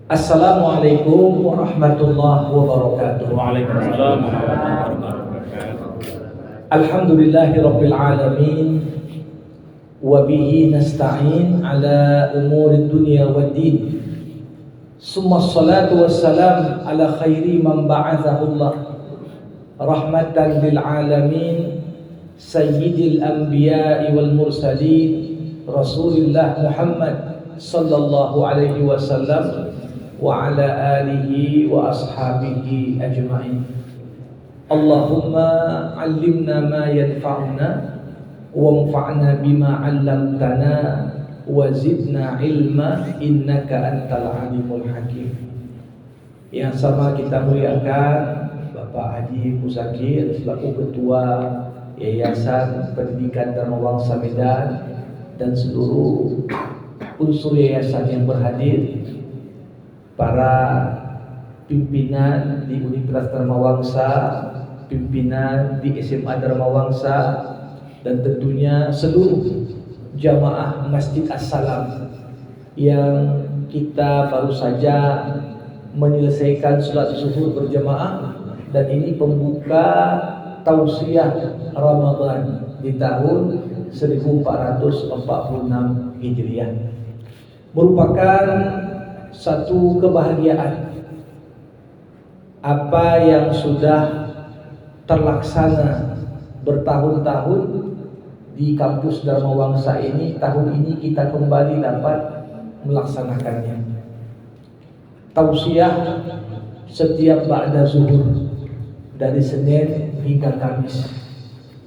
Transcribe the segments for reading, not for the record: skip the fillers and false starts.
Assalamualaikum warahmatullahi wabarakatuh. Waalaikumsalam warahmatullahi wabarakatuh. Alhamdulillahi rabbil alamin. Wa bihi nasta'in ala umuri dunya waddin. Summa salatu wassalam ala khairi man ba'athahu Allah rahmatan lil alamin, sayyidil anbiya'i wal mursalin, Rasulillah Muhammad sallallahu alaihi wasallam wa ala alihi wa ashabihi ajma'in. Allahumma 'allimna ma yanfa'una wanfa'na bima 'allamtana wa zidna ilma innaka antal alimul hakim. Yang sama kita muliakan Bapak Haji Muzakir selaku Ketua Yayasan Pendidikan Dharma Wangsa Medan dan seluruh unsur yayasan yang berhadir, para pimpinan di Universitas Dharma Wangsa, pimpinan di SMA Dharma Wangsa, dan tentunya seluruh jamaah Masjid As-Salam yang kita baru saja menyelesaikan sholat zuhur berjamaah, dan ini pembuka tausiah Ramadan di tahun 1446 Hijriah. Merupakan satu kebahagiaan apa yang sudah terlaksana bertahun-tahun di kampus Dharma Wangsa ini. Tahun ini kita kembali dapat melaksanakannya. Tausiah setiap ba'da zuhur dari Senin hingga Kamis.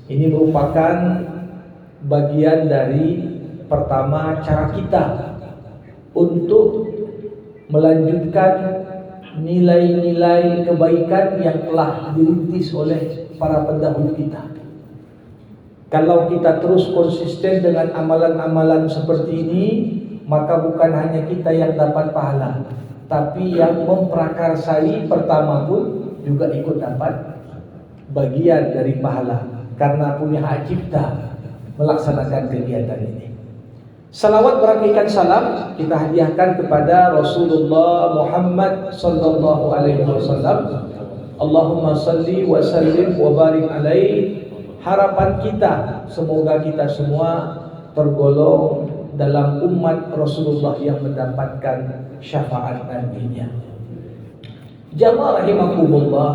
Ini merupakan bagian dari pertama cara kita untuk melanjutkan nilai-nilai kebaikan yang telah dirintis oleh para pendahulu kita. Kalau kita terus konsisten dengan amalan-amalan seperti ini, maka bukan hanya kita yang dapat pahala, tapi yang memprakarsai pertama pun juga ikut dapat bagian dari pahala karena punya hak cipta melaksanakan kegiatan ini. Salawat berakikan salam kita hadiahkan kepada Rasulullah Muhammad sallallahu alaihi wasallam. Allahumma salli wa sallim wa barik alaihi. Harapan kita semoga kita semua tergolong dalam umat Rasulullah yang mendapatkan syafaat nantinya. Jamaah rahimakumullah,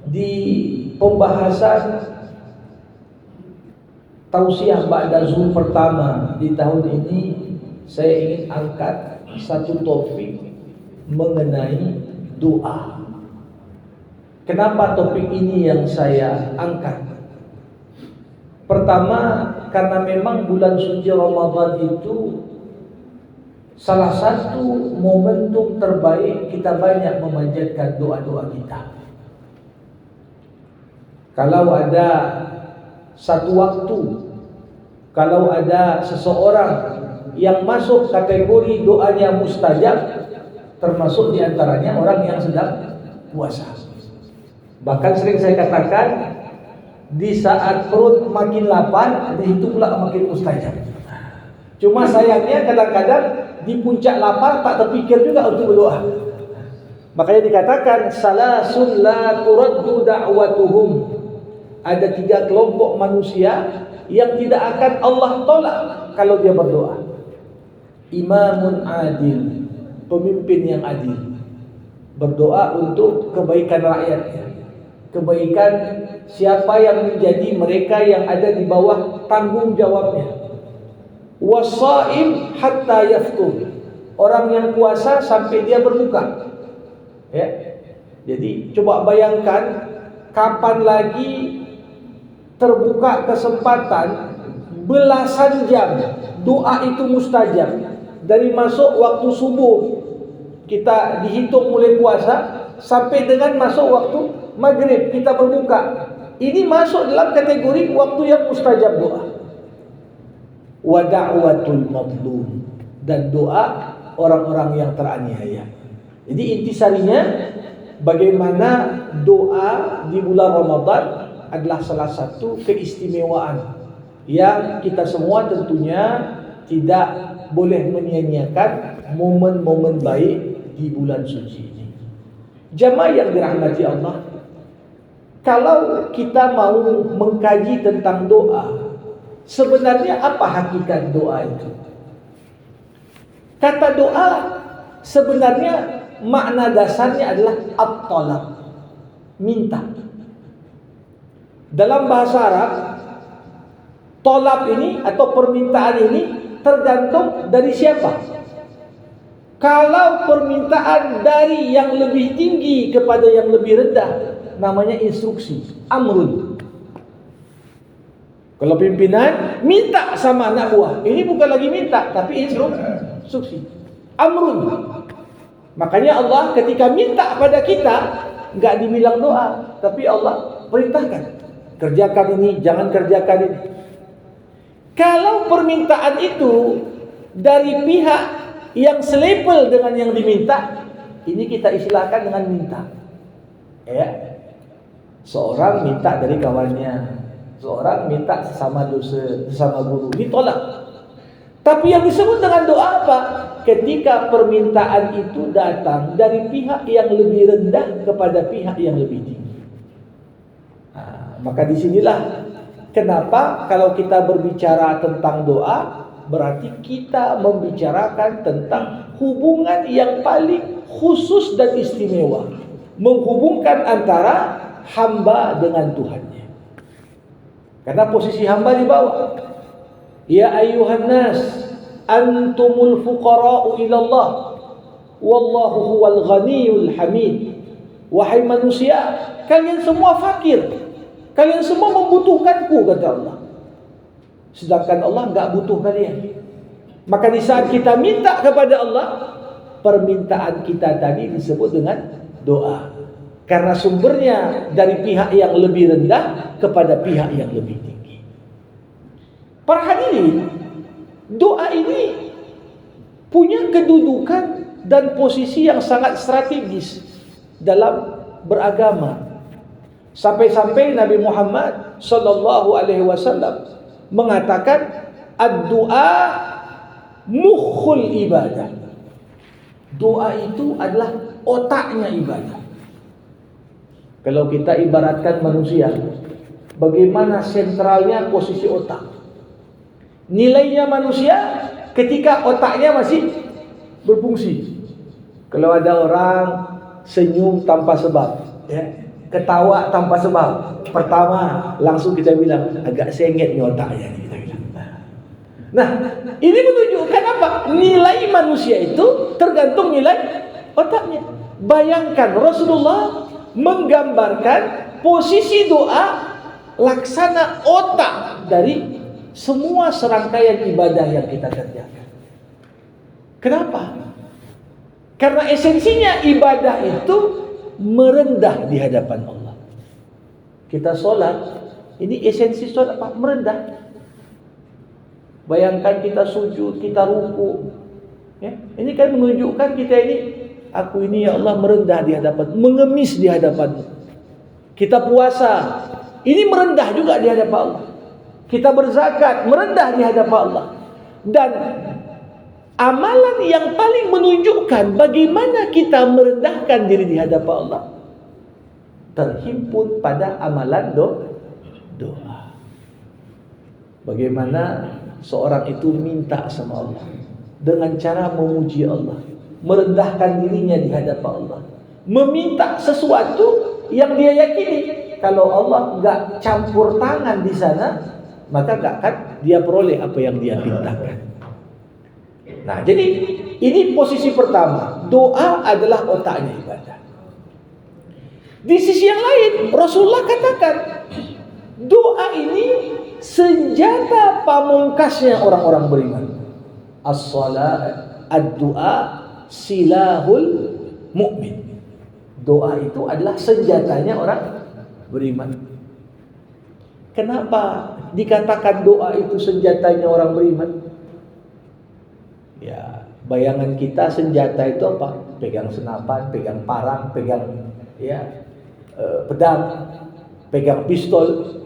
di pembahasan tausiah ba'da zuhur pertama di tahun ini, saya ingin angkat satu topik mengenai doa. Kenapa topik ini yang saya angkat? Pertama, karena memang bulan suci Ramadan itu salah satu momentum terbaik kita banyak memanjatkan doa-doa kita. Kalau ada satu waktu, kalau ada seseorang yang masuk kategori doanya mustajab, termasuk diantaranya orang yang sedang puasa. Bahkan sering saya katakan, di saat perut makin lapar, itu pula makin mustajab. Cuma sayangnya kadang-kadang di puncak lapar tak terpikir juga untuk berdoa. Makanya dikatakan salasun la turaddu da'watuhum. Ada 3 kelompok manusia yang tidak akan Allah tolak kalau dia berdoa. Imamun adil, pemimpin yang adil, berdoa untuk kebaikan rakyatnya, kebaikan siapa yang menjadi mereka yang ada di bawah tanggung jawabnya. Wasaim hatta yaftur, orang yang puasa sampai dia berbuka. Ya. Jadi coba bayangkan kapan lagi terbuka kesempatan belasan jam doa itu mustajab. Dari masuk waktu subuh kita dihitung mulai puasa sampai dengan masuk waktu maghrib kita berbuka. Ini masuk dalam kategori waktu yang mustajab doa. Wa da'watul madlum, dan doa orang-orang yang teraniaya. Jadi intisarinya bagaimana doa di bulan Ramadan adalah salah satu keistimewaan yang kita semua tentunya tidak boleh menyia-nyiakan momen-momen baik di bulan suci ini. Jamaah yang dirahmati Allah, kalau kita mau mengkaji tentang doa, sebenarnya apa hakikat doa itu? Kata doa sebenarnya makna dasarnya adalah at-talab, minta. Dalam bahasa Arab, talab ini atau permintaan ini tergantung dari siapa. Kalau permintaan dari yang lebih tinggi kepada yang lebih rendah, namanya instruksi, amrun. Kalau pimpinan minta sama anak buah, ini bukan lagi minta, tapi instruksi, amrun. Makanya Allah ketika minta pada kita, nggak dibilang doa, tapi Allah perintahkan, kerjakan ini, jangan kerjakan ini. Kalau permintaan itu dari pihak yang selevel dengan yang diminta, ini kita istilahkan dengan minta. Ya, seorang minta dari kawannya, seorang minta sesama dosen, sesama guru, ditolak. Tapi yang disebut dengan doa apa? Ketika permintaan itu datang dari pihak yang lebih rendah kepada pihak yang lebih tinggi. Maka disinilah kenapa kalau kita berbicara tentang doa, berarti kita membicarakan tentang hubungan yang paling khusus dan istimewa, menghubungkan antara hamba dengan Tuhannya. Karena posisi hamba di bawah. Ya ayyuhan nas, antumul fuqara'u ilallah, wallahu huwal ghaniyul hamid. Wahai manusia, kalian semua fakir, kalian semua membutuhkanku, kata Allah. Sedangkan Allah enggak butuh kalian. Maka di saat kita minta kepada Allah, permintaan kita tadi disebut dengan doa. Karena sumbernya dari pihak yang lebih rendah kepada pihak yang lebih tinggi. Para hadirin, doa ini punya kedudukan dan posisi yang sangat strategis dalam beragama. Sampai-sampai Nabi Muhammad sallallahu alaihi wasallam mengatakan ad-du'a mukhul ibadah. Doa itu adalah otaknya ibadah. Kalau kita ibaratkan manusia, bagaimana sentralnya posisi otak? Nilainya manusia ketika otaknya masih berfungsi. Kalau ada orang senyum tanpa sebab, ya, ketawa tanpa sebab, pertama langsung kita bilang agak sengit nih otaknya, kita bilang. Nah, ini menunjukkan apa? Nilai manusia itu tergantung nilai otaknya. Bayangkan Rasulullah menggambarkan posisi doa laksana otak dari semua serangkaian ibadah yang kita kerjakan. Kenapa? Karena esensinya ibadah itu merendah di hadapan Allah. Kita sholat, ini esensi sholat apa? Merendah. Bayangkan kita sujud, kita ruku, ya, ini kan menunjukkan kita ini, aku ini ya Allah merendah di hadapan, mengemis di hadapan. Kita puasa, ini merendah juga di hadapan Allah. Kita berzakat, merendah di hadapan Allah. Dan amalan yang paling menunjukkan bagaimana kita merendahkan diri di hadapan Allah terhimpun pada amalan doa. Bagaimana seorang itu minta sama Allah dengan cara memuji Allah, merendahkan dirinya di hadapan Allah, meminta sesuatu yang dia yakini kalau Allah enggak campur tangan di sana, maka enggak akan dia peroleh apa yang dia mintakan. Nah, jadi ini posisi pertama, doa adalah otaknya ibadah. Di sisi yang lain, Rasulullah katakan, doa ini senjata pamungkasnya orang-orang beriman. As-salat, ad-du'a silahul mu'min. Doa itu adalah senjatanya orang beriman. Kenapa dikatakan doa itu senjatanya orang beriman? Ya, bayangan kita senjata itu apa? Pegang senapan, pegang parang, pegang pedang, pegang pistol.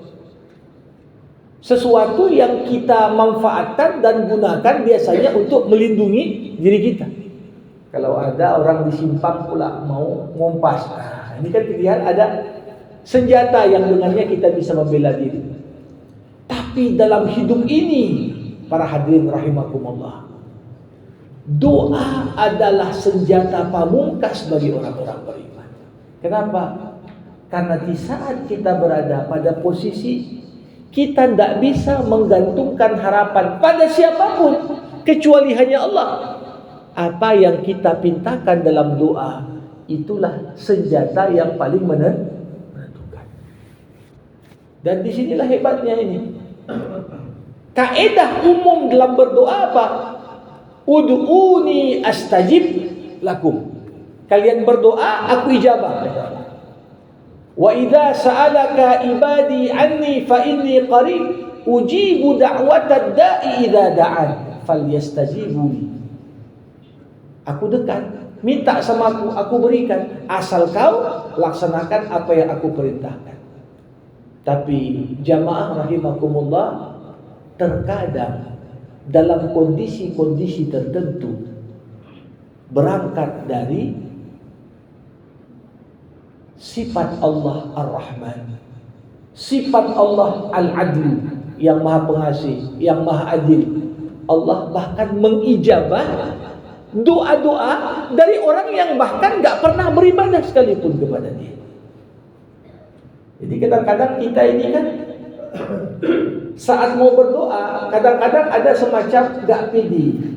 Sesuatu yang kita manfaatkan dan gunakan biasanya untuk melindungi diri kita. Kalau ada orang di simpang pula mau ngompas. Nah, ini kan pilihan, ada senjata yang dengannya kita bisa membela diri. Tapi dalam hidup ini, para hadirin rahimakumullah, doa adalah senjata pamungkas bagi orang-orang beriman. Kenapa? Karena di saat kita berada pada posisi kita tidak bisa menggantungkan harapan pada siapapun kecuali hanya Allah. Apa yang kita pintakan dalam doa, itulah senjata yang paling menentukan. Dan disinilah hebatnya ini. Kaedah umum dalam berdoa apa? Ud'uni astajib lakum. Kalian berdoa, aku ijabah. Wa idza sa'alaka ibadi anni fa inni qarib ujibu da'watad da'i idza da'an falyastajibu li. Aku dekat, minta sama aku berikan, asal kau laksanakan apa yang aku perintahkan. Tapi jamaah rahimakumullah, terkadang dalam kondisi-kondisi tertentu, berangkat dari sifat Allah Ar-Rahman, sifat Allah Al-Adil, yang maha pengasih, yang maha adil, Allah bahkan mengijabah doa-doa dari orang yang bahkan gak pernah beribadah sekalipun kepada dia. Jadi kadang-kadang kita ini kan saat mau berdoa, kadang-kadang ada semacam gak pede.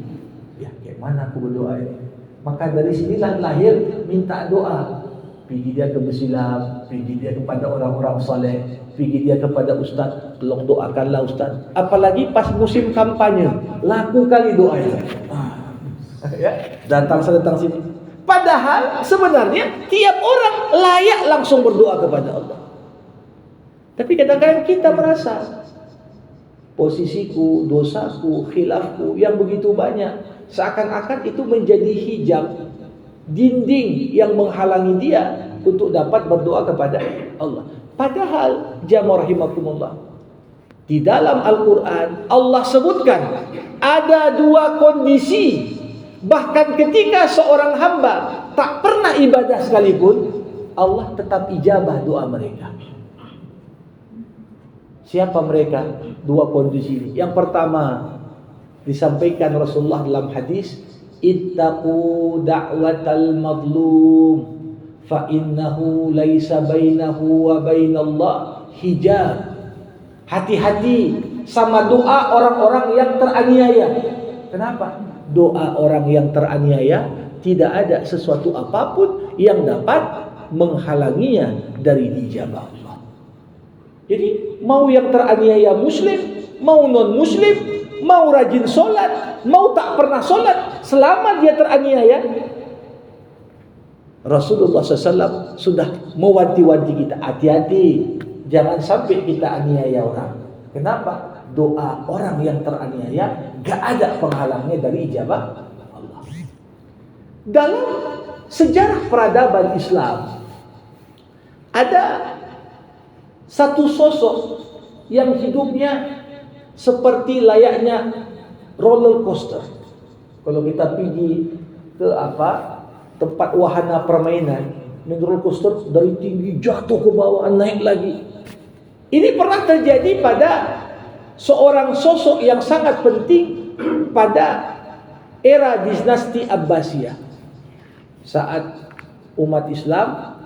Ya, kayak mana aku berdoa ini? Maka dari sinilah lahir minta doa. Pergi dia ke Besilam, pergi dia kepada orang-orang saleh, pergi dia kepada ustaz, tolong doakanlah ustaz. Apalagi pas musim kampanye, laku kali doa itu. Ya, datang sini. Padahal sebenarnya tiap orang layak langsung berdoa kepada Allah. Tapi kadang-kadang kita merasa posisiku, dosaku, khilafku yang begitu banyak, seakan-akan itu menjadi hijab, dinding yang menghalangi dia untuk dapat berdoa kepada Allah. Padahal jamaah rahimakumullah, di dalam Al-Quran Allah sebutkan ada dua kondisi. Bahkan ketika seorang hamba tak pernah ibadah sekalipun, Allah tetap ijabah doa mereka. Siapa mereka? Dua kondisi ini. Yang pertama disampaikan Rasulullah dalam hadis, ittaqu da'watal madlum fa innahu laisa bainahu wa bainallah hijab. Hati-hati sama doa orang-orang yang teraniaya. Kenapa? Doa orang yang teraniaya tidak ada sesuatu apapun yang dapat menghalanginya dari dijabah Allah. Jadi mau yang teraniaya muslim, mau non muslim, mau rajin sholat, mau tak pernah sholat, selama dia teraniaya, Rasulullah SAW sudah mewanti-wanti kita, hati-hati, jangan sampai kita aniaya orang. Kenapa? Doa orang yang teraniaya gak ada penghalangnya dari ijabah Allah. Dalam sejarah peradaban Islam ada satu sosok yang hidupnya seperti layaknya roller coaster. Kalau kita pergi ke tempat wahana permainan, roller coaster dari tinggi jatuh ke bawah, naik lagi. Ini pernah terjadi pada seorang sosok yang sangat penting pada era dinasti Abbasiyah. Saat umat Islam,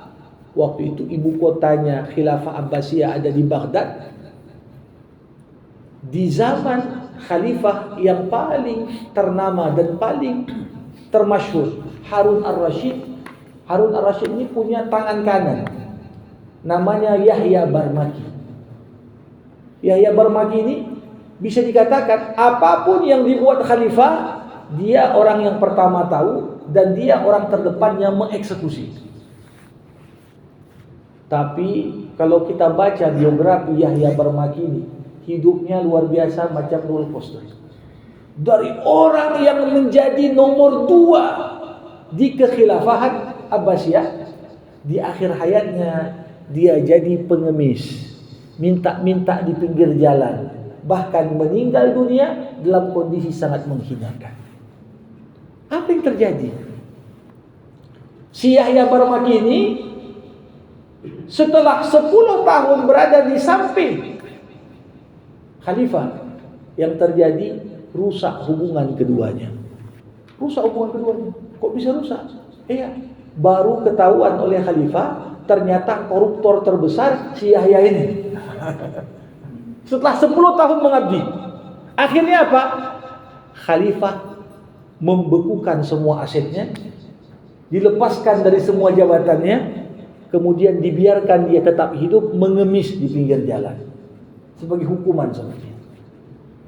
waktu itu ibu kotanya Khilafah Abbasiyah ada di Baghdad. Di zaman khalifah yang paling ternama dan paling termasyhur, Harun Ar-Rasyid. Harun Ar-Rasyid ini punya tangan kanan, namanya Yahya Barmaki. Yahya Barmaki ini bisa dikatakan apapun yang dibuat khalifah, dia orang yang pertama tahu dan dia orang terdepan yang mengeksekusi. Tapi kalau kita baca biografi Yahya Barmaki ini, hidupnya luar biasa macam roller coaster. Dari orang yang menjadi nomor 2 di kekhilafahan Abbasiyah, di akhir hayatnya dia jadi pengemis, minta-minta di pinggir jalan, bahkan meninggal dunia dalam kondisi sangat menghinakan. Apa yang terjadi? Si Yahya Barmakini setelah 10 tahun berada di samping khalifah, yang terjadi rusak hubungan keduanya. Rusak hubungan keduanya. Kok bisa rusak? Iya, baru ketahuan oleh khalifah ternyata koruptor terbesar si Yahya ini. Setelah 10 tahun mengabdi, akhirnya apa? Khalifah membekukan semua asetnya, dilepaskan dari semua jabatannya, kemudian dibiarkan dia tetap hidup mengemis di pinggir jalan sebagai hukuman sama dia.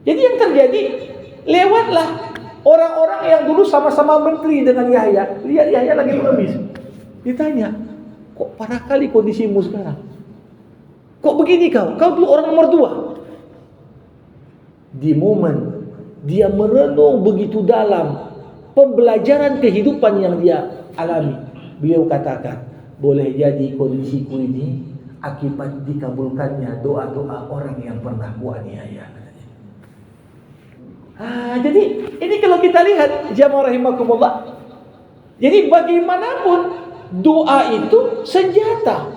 Jadi yang terjadi, lewatlah orang-orang yang dulu sama-sama menteri dengan Yahya. Lihat Yahya lagi mengemis. Ditanya, kok parah kali kondisimu sekarang? Kok begini kau? Kau dulu orang nomor 2. Di momen dia merenung begitu dalam pembelajaran kehidupan yang dia alami, beliau katakan, boleh jadi kondisiku ini akibat dikabulkannya doa-doa orang yang pernah kuaniaya. Jadi ini kalau kita lihat jamaah rahimakumullah, jadi bagaimanapun doa itu senjata,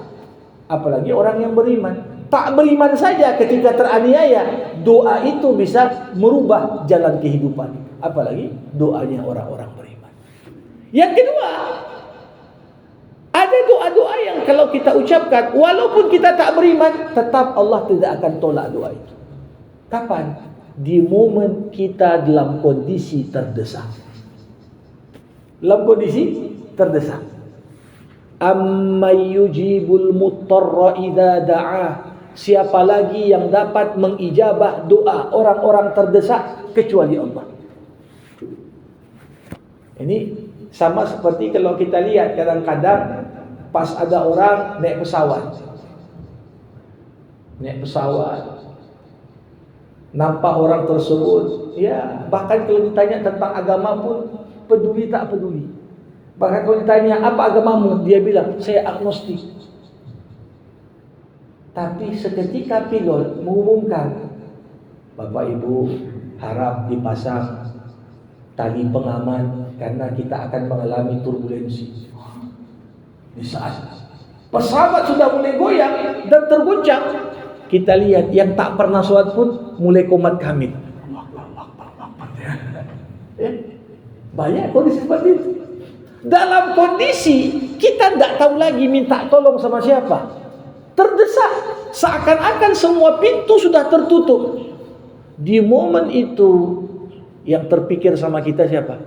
apalagi orang yang beriman. Tak beriman saja ketika teraniaya, doa itu bisa merubah jalan kehidupan, apalagi doanya orang-orang beriman. Yang kedua, ada doa-doa yang kalau kita ucapkan walaupun kita tak beriman, tetap Allah tidak akan tolak doa itu. Kapan? Di momen kita dalam kondisi terdesak. Dalam kondisi terdesak. Amman yujibul muttarra idza da'ah. Siapa lagi yang dapat mengijabah doa orang-orang terdesak kecuali Allah. Ini sama seperti kalau kita lihat kadang-kadang pas ada orang naik pesawat, nampak orang tersebut, ya bahkan kalau ditanya tentang agama pun peduli tak peduli. Bahkan kalau ditanya apa agamamu, dia bilang saya agnostik. Tapi seketika pilot mengumumkan, Bapak Ibu harap dipasang tali pengaman karena kita akan mengalami turbulensi. Di saat pesawat sudah mulai goyang dan terguncang, kita lihat yang tak pernah sholat pun mulai qomat kamit. Banyak kondisi seperti itu. Dalam kondisi kita tidak tahu lagi minta tolong sama siapa. Terdesak, seakan-akan semua pintu sudah tertutup. Di momen itu yang terpikir sama kita siapa?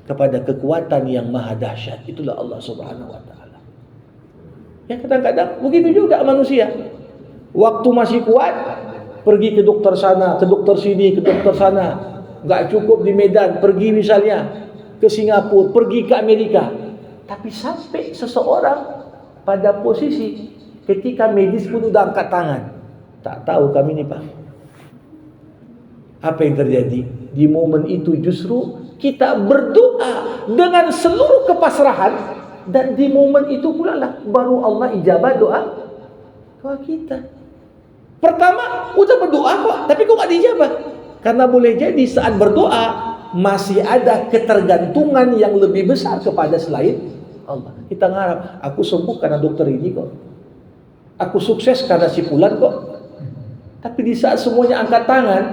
Kepada kekuatan yang maha dahsyat. Itulah Allah Subhanahu wa ta'ala. Ya kadang-kadang begitu juga manusia. Waktu masih kuat, pergi ke dokter sana, ke dokter sini, ke dokter sana. Gak cukup di Medan, pergi misalnya ke Singapura, pergi ke Amerika. Tapi sampai seseorang pada posisi ketika medis pun udah angkat tangan. Tak tahu kami ni Pak, apa yang terjadi? Di momen itu justru kita berdoa dengan seluruh kepasrahan, dan di momen itu pula lah baru Allah ijabah doa kita. Pertama udah berdoa kok, tapi kok gak dijabah? Karena boleh jadi saat berdoa masih ada ketergantungan yang lebih besar kepada selain Allah. Kita ngarap, aku sembuh karena dokter ini kok, aku sukses karena si fulan kok. Tapi di saat semuanya angkat tangan,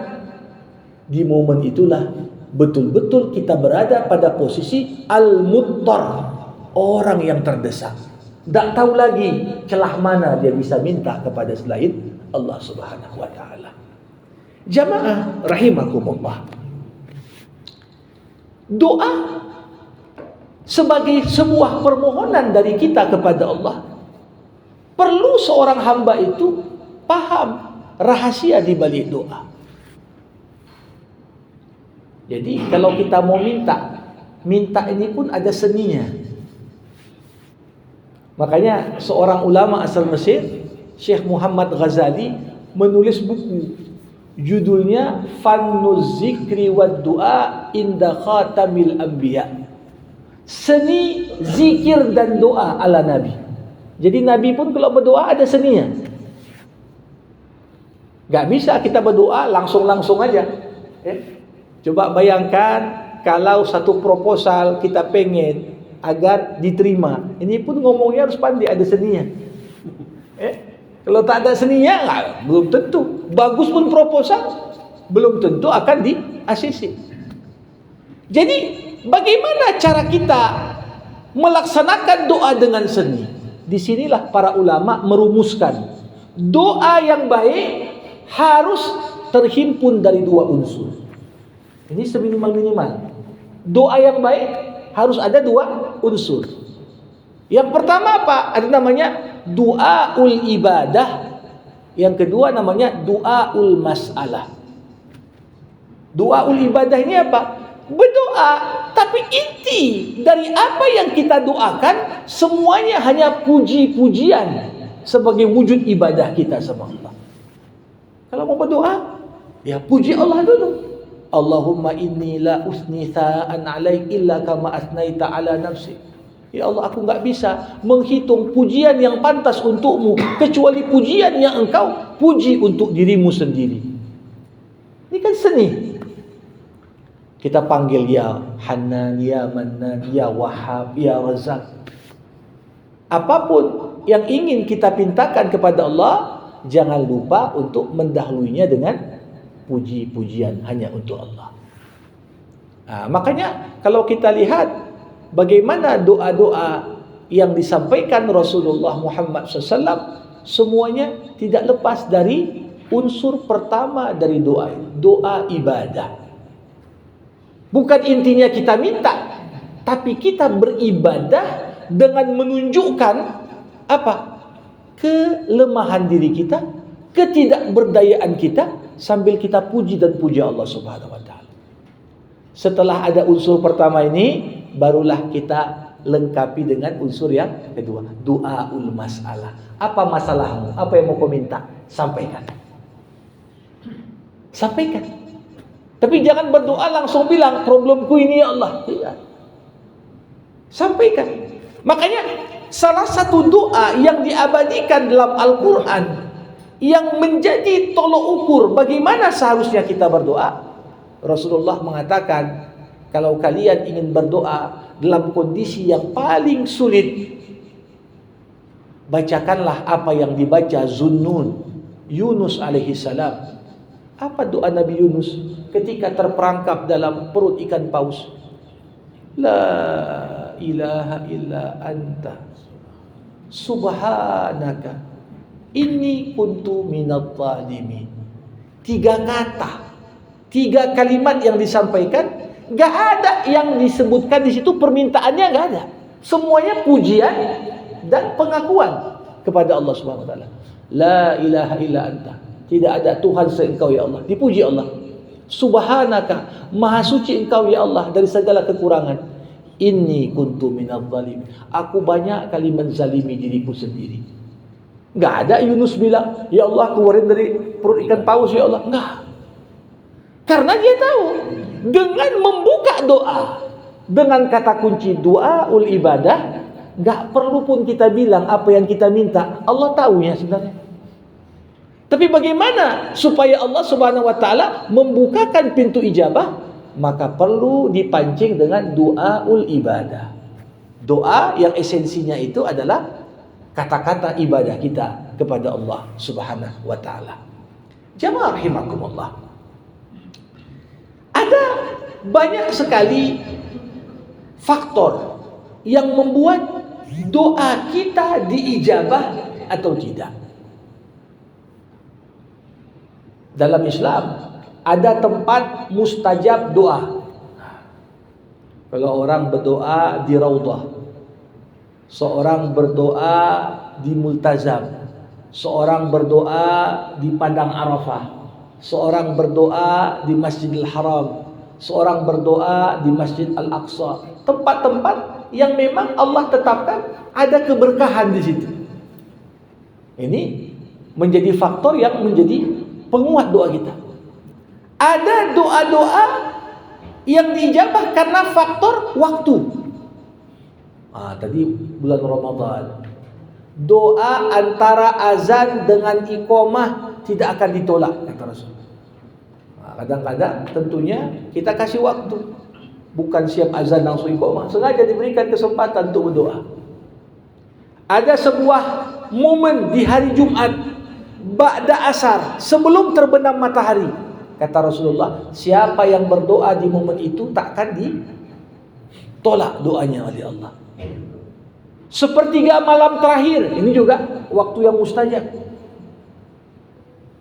di momen itulah betul-betul kita berada pada posisi al-muttar, orang yang terdesak. Tak tahu lagi celah mana dia bisa minta kepada selain Allah Subhanahu wa ta'ala. Jamaah rahimakumullah, doa sebagai sebuah permohonan dari kita kepada Allah. Perlu seorang hamba itu paham rahasia di balik doa. Jadi kalau kita mau minta ini pun ada seninya. Makanya seorang ulama asal Mesir, Syekh Muhammad Ghazali, menulis buku judulnya Fannuz Zikri wad Du'a Inda Khatamil Anbiya. Seni zikir dan doa ala Nabi. Jadi Nabi pun kalau berdoa ada seninya. Gak bisa kita berdoa langsung-langsung aja. Coba bayangkan kalau satu proposal kita pengen agar diterima. Ini pun ngomongnya harus pandai, ada seninya. Kalau tak ada seninya, belum tentu. Bagus pun proposal, belum tentu akan di ACC. Jadi bagaimana cara kita melaksanakan doa dengan seni? Disinilah para ulama merumuskan doa yang baik harus terhimpun dari dua unsur. Ini seminimal-minimal. Doa yang baik harus ada dua unsur. Yang pertama apa? Ada namanya du'aul ibadah. Yang kedua namanya du'aul mas'alah. Du'aul ibadah ini apa? Berdoa, tapi inti dari apa yang kita doakan semuanya hanya puji-pujian sebagai wujud ibadah kita sama Allah. Kalau mau berdoa, ya puji Allah dulu. Allahumma inni la usni tha'an alaik illa kama asnaita ala nafsi. Ya Allah, aku enggak bisa menghitung pujian yang pantas untukmu kecuali pujian yang engkau puji untuk dirimu sendiri. Ini kan seni. Kita panggil ya Hanan, ya Mannan, ya Wahhab, ya Razak. Apapun yang ingin kita pintakan kepada Allah, jangan lupa untuk mendahulunya dengan puji-pujian hanya untuk Allah. Makanya kalau kita lihat bagaimana doa-doa yang disampaikan Rasulullah Muhammad SAW, semuanya tidak lepas dari unsur pertama dari doa, doa ibadah. Bukan intinya kita minta, tapi kita beribadah dengan menunjukkan apa? Kelemahan diri kita, ketidakberdayaan kita, sambil kita puji dan puja Allah Subhanahu wa taala. Setelah ada unsur pertama ini, barulah kita lengkapi dengan unsur yang kedua, du'aul mas'alah. Apa masalahmu? Apa yang mau kau minta? Sampaikan. Sampaikan. Tapi jangan berdoa langsung bilang problemku ini ya Allah. Tidak. Sampaikan. Makanya salah satu doa yang diabadikan dalam Al-Quran yang menjadi tolok ukur bagaimana seharusnya kita berdoa, Rasulullah mengatakan, kalau kalian ingin berdoa dalam kondisi yang paling sulit, bacakanlah apa yang dibaca Zunnun Yunus alaihi salam. Apa doa Nabi Yunus ketika terperangkap dalam perut ikan paus? La ilaha illa anta subhanaka inni kuntu minadh dhalimin. 3 kata, 3 kalimat yang disampaikan, gak ada yang disebutkan di situ permintaannya, gak ada. Semuanya pujian dan pengakuan kepada Allah Subhanahu wa taala. La ilaha illa anta. Tidak ada Tuhan selain Engkau ya Allah. Dipuji Allah. Subhanaka, maha suci Engkau ya Allah dari segala kekurangan. Inni kuntu minadh dhalimin. Aku banyak kali menzalimi diriku sendiri. Enggak ada Yunus bilang, ya Allah keluarin dari perut ikan paus ya Allah. Enggak. Karena dia tahu dengan membuka doa dengan kata kunci du'aul ibadah, enggak perlu pun kita bilang apa yang kita minta. Allah tahu ya sebenarnya. Tapi bagaimana supaya Allah Subhanahu wa taala membukakan pintu ijabah? Maka perlu dipancing dengan du'aul ibadah. Doa yang esensinya itu adalah kata-kata ibadah kita kepada Allah Subhanahu wa taala. Jamaah rahimakumullah. Ada banyak sekali faktor yang membuat doa kita diijabah atau tidak. Dalam Islam ada tempat mustajab doa. Kalau orang berdoa di raudhah, seorang berdoa di multazam, seorang berdoa di padang Arafah, seorang berdoa di Masjidil Haram, seorang berdoa di Masjid Al-Aqsa. Tempat-tempat yang memang Allah tetapkan ada keberkahan di situ. Ini menjadi faktor yang menjadi penguat doa kita. Ada doa-doa yang diijabah karena faktor waktu. Tadi bulan Ramadan, doa antara azan dengan iqamah tidak akan ditolak kata Rasul. Kadang-kadang tentunya kita kasih waktu. Bukan siap azan langsung iqamah, sengaja diberikan kesempatan untuk berdoa. Ada sebuah momen di hari Jumat ba'da asar, sebelum terbenam matahari. Kata Rasulullah, siapa yang berdoa di momen itu takkan ditolak doanya oleh Allah. Sepertiga malam terakhir, ini juga waktu yang mustajab.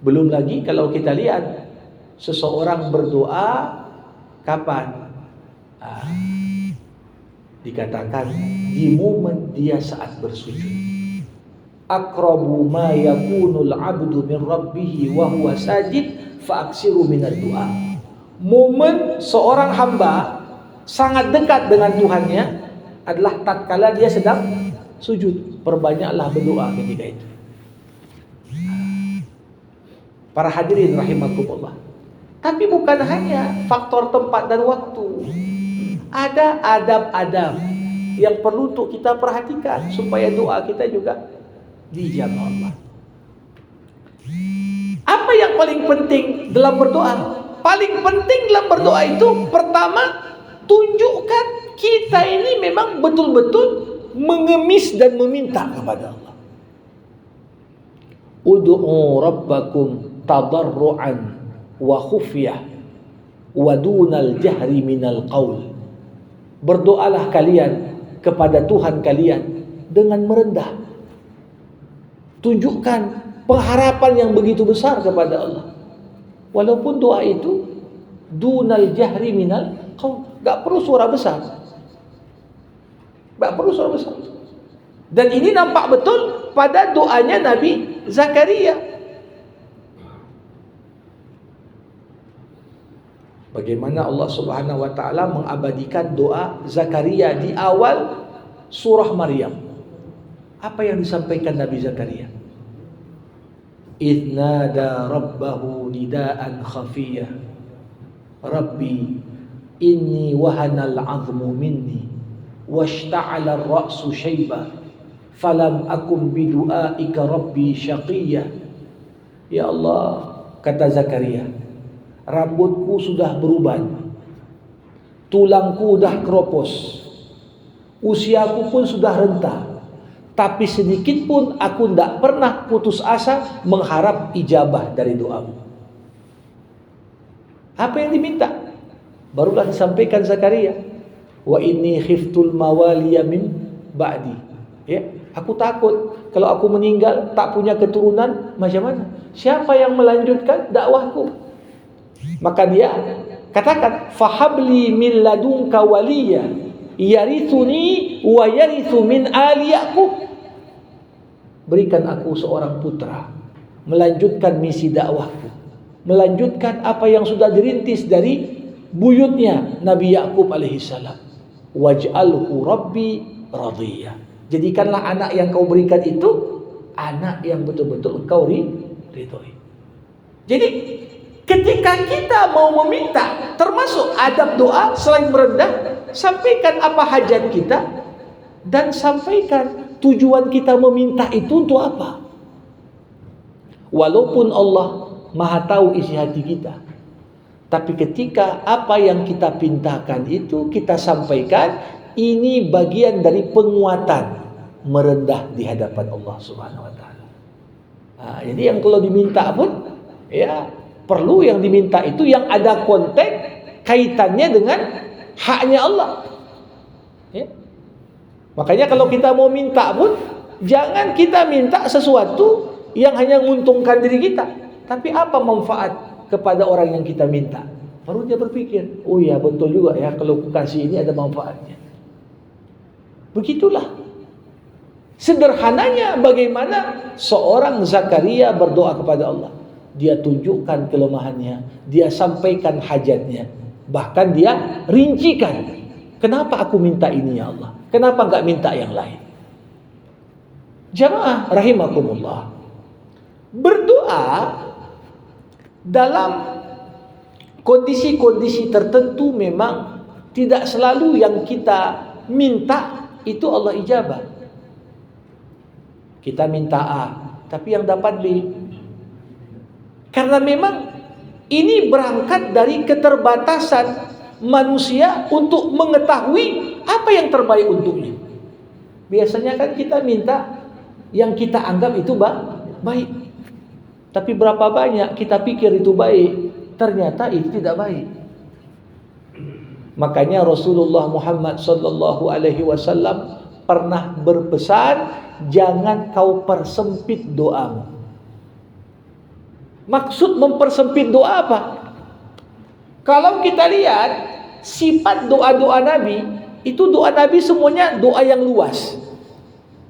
Belum lagi kalau kita lihat seseorang berdoa kapan? Dikatakan di momen dia saat bersujud. Aqrabu ma yakunul 'abdu min rabbih wa huwa sajid fa aksiru minad du'a. Momen seorang hamba sangat dekat dengan Tuhannya adalah tatkala dia sedang sujud. Perbanyaklah berdoa ketika itu. Para hadirin rahimakumullah. Tapi bukan hanya faktor tempat dan waktu. Ada adab-adab yang perlu untuk kita perhatikan supaya doa kita juga dijabah Allah. Apa yang paling penting dalam berdoa? Paling penting dalam berdoa itu pertama, tunjukkan kita ini memang betul-betul mengemis dan meminta kepada Allah. Ud'u rabbakum tadarruan wa khufyah wa dunal jahri minal qaul. Berdoalah kalian kepada Tuhan kalian dengan merendah. Tunjukkan pengharapan yang begitu besar kepada Allah. Walaupun doa itu dunal jahri minal qaul, enggak perlu suara besar. Enggak perlu suara besar. Dan ini nampak betul pada doanya Nabi Zakaria. Bagaimana Allah Subhanahu wa taala mengabadikan doa Zakaria di awal surah Maryam. Apa yang disampaikan Nabi Zakaria? Idnada rabbahu nidaan khafiyah. Rabbi inni wahanal 'azmu minni washta'ala ar-ra'su shayba falam akum bidu'aika rabbi syaqiyah. Ya Allah, kata Zakaria, rambutku sudah beruban, tulangku sudah keropos, usiaku pun sudah renta, tapi sedikit pun aku tidak pernah putus asa mengharap ijabah dari doamu. Apa yang diminta? Barulah disampaikan Zakaria, wa inni khiftul mawaliya min ba'di. Ya, aku takut kalau aku meninggal tak punya keturunan, macam mana? Siapa yang melanjutkan dakwahku? Maka dia katakan, fahabli min ladunka waliya yarithuni wa yarithu min ali Yaqub. Berikan aku seorang putra melanjutkan misi dakwahku, melanjutkan apa yang sudah dirintis dari buyutnya Nabi Yaqub alaihissalam. Waj'alhu rabbi radiyah. Jadikanlah anak yang kau berikan itu anak yang betul-betul engkau ridhoi. Jadi ketika kita mau meminta, termasuk adab doa, selain merendah, sampaikan apa hajat kita dan sampaikan tujuan kita meminta itu untuk apa. Walaupun Allah Maha tahu isi hati kita, tapi ketika apa yang kita pintakan itu kita sampaikan, ini bagian dari penguatan merendah di hadapan Allah Subhanahu wa taala. Jadi yang kalau diminta pun ya perlu yang diminta itu yang ada konteks kaitannya dengan haknya Allah. Ya. Makanya kalau kita mau minta pun jangan kita minta sesuatu yang hanya menguntungkan diri kita, tapi apa manfaat kepada orang yang kita minta. Baru dia berpikir, oh ya betul juga ya kalau aku kasih ini ada manfaatnya. Begitulah sederhananya bagaimana seorang Zakaria berdoa kepada Allah. Dia tunjukkan kelemahannya, dia sampaikan hajatnya, bahkan dia rincikan, kenapa aku minta ini ya Allah, kenapa enggak minta yang lain. Jamaah rahimakumullah, berdoa dalam kondisi-kondisi tertentu memang tidak selalu yang kita minta itu Allah ijabah. Kita minta A, tapi yang dapat B. Karena memang ini berangkat dari keterbatasan manusia untuk mengetahui apa yang terbaik untuknya. Biasanya kan kita minta yang kita anggap itu baik. Tapi berapa banyak kita pikir itu baik, ternyata itu tidak baik. Makanya Rasulullah Muhammad sallallahu alaihi wasallam pernah berpesan, jangan kau persempit doamu. Maksud mempersempit doa apa? Kalau kita lihat sifat doa-doa Nabi, itu doa Nabi semuanya doa yang luas.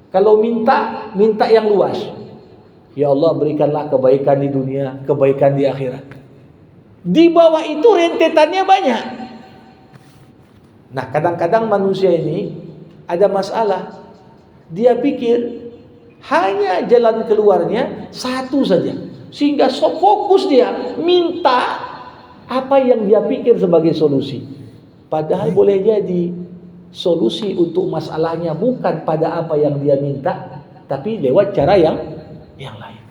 Kalau minta yang luas. Ya Allah, berikanlah kebaikan di dunia, kebaikan di akhirat. Di bawah itu rentetannya banyak. Nah, kadang-kadang manusia ini ada masalah. Dia pikir hanya jalan keluarnya satu saja, sehingga fokus dia minta apa yang dia pikir sebagai solusi. Padahal boleh jadi solusi untuk masalahnya bukan pada apa yang dia minta, tapi lewat cara yang lain.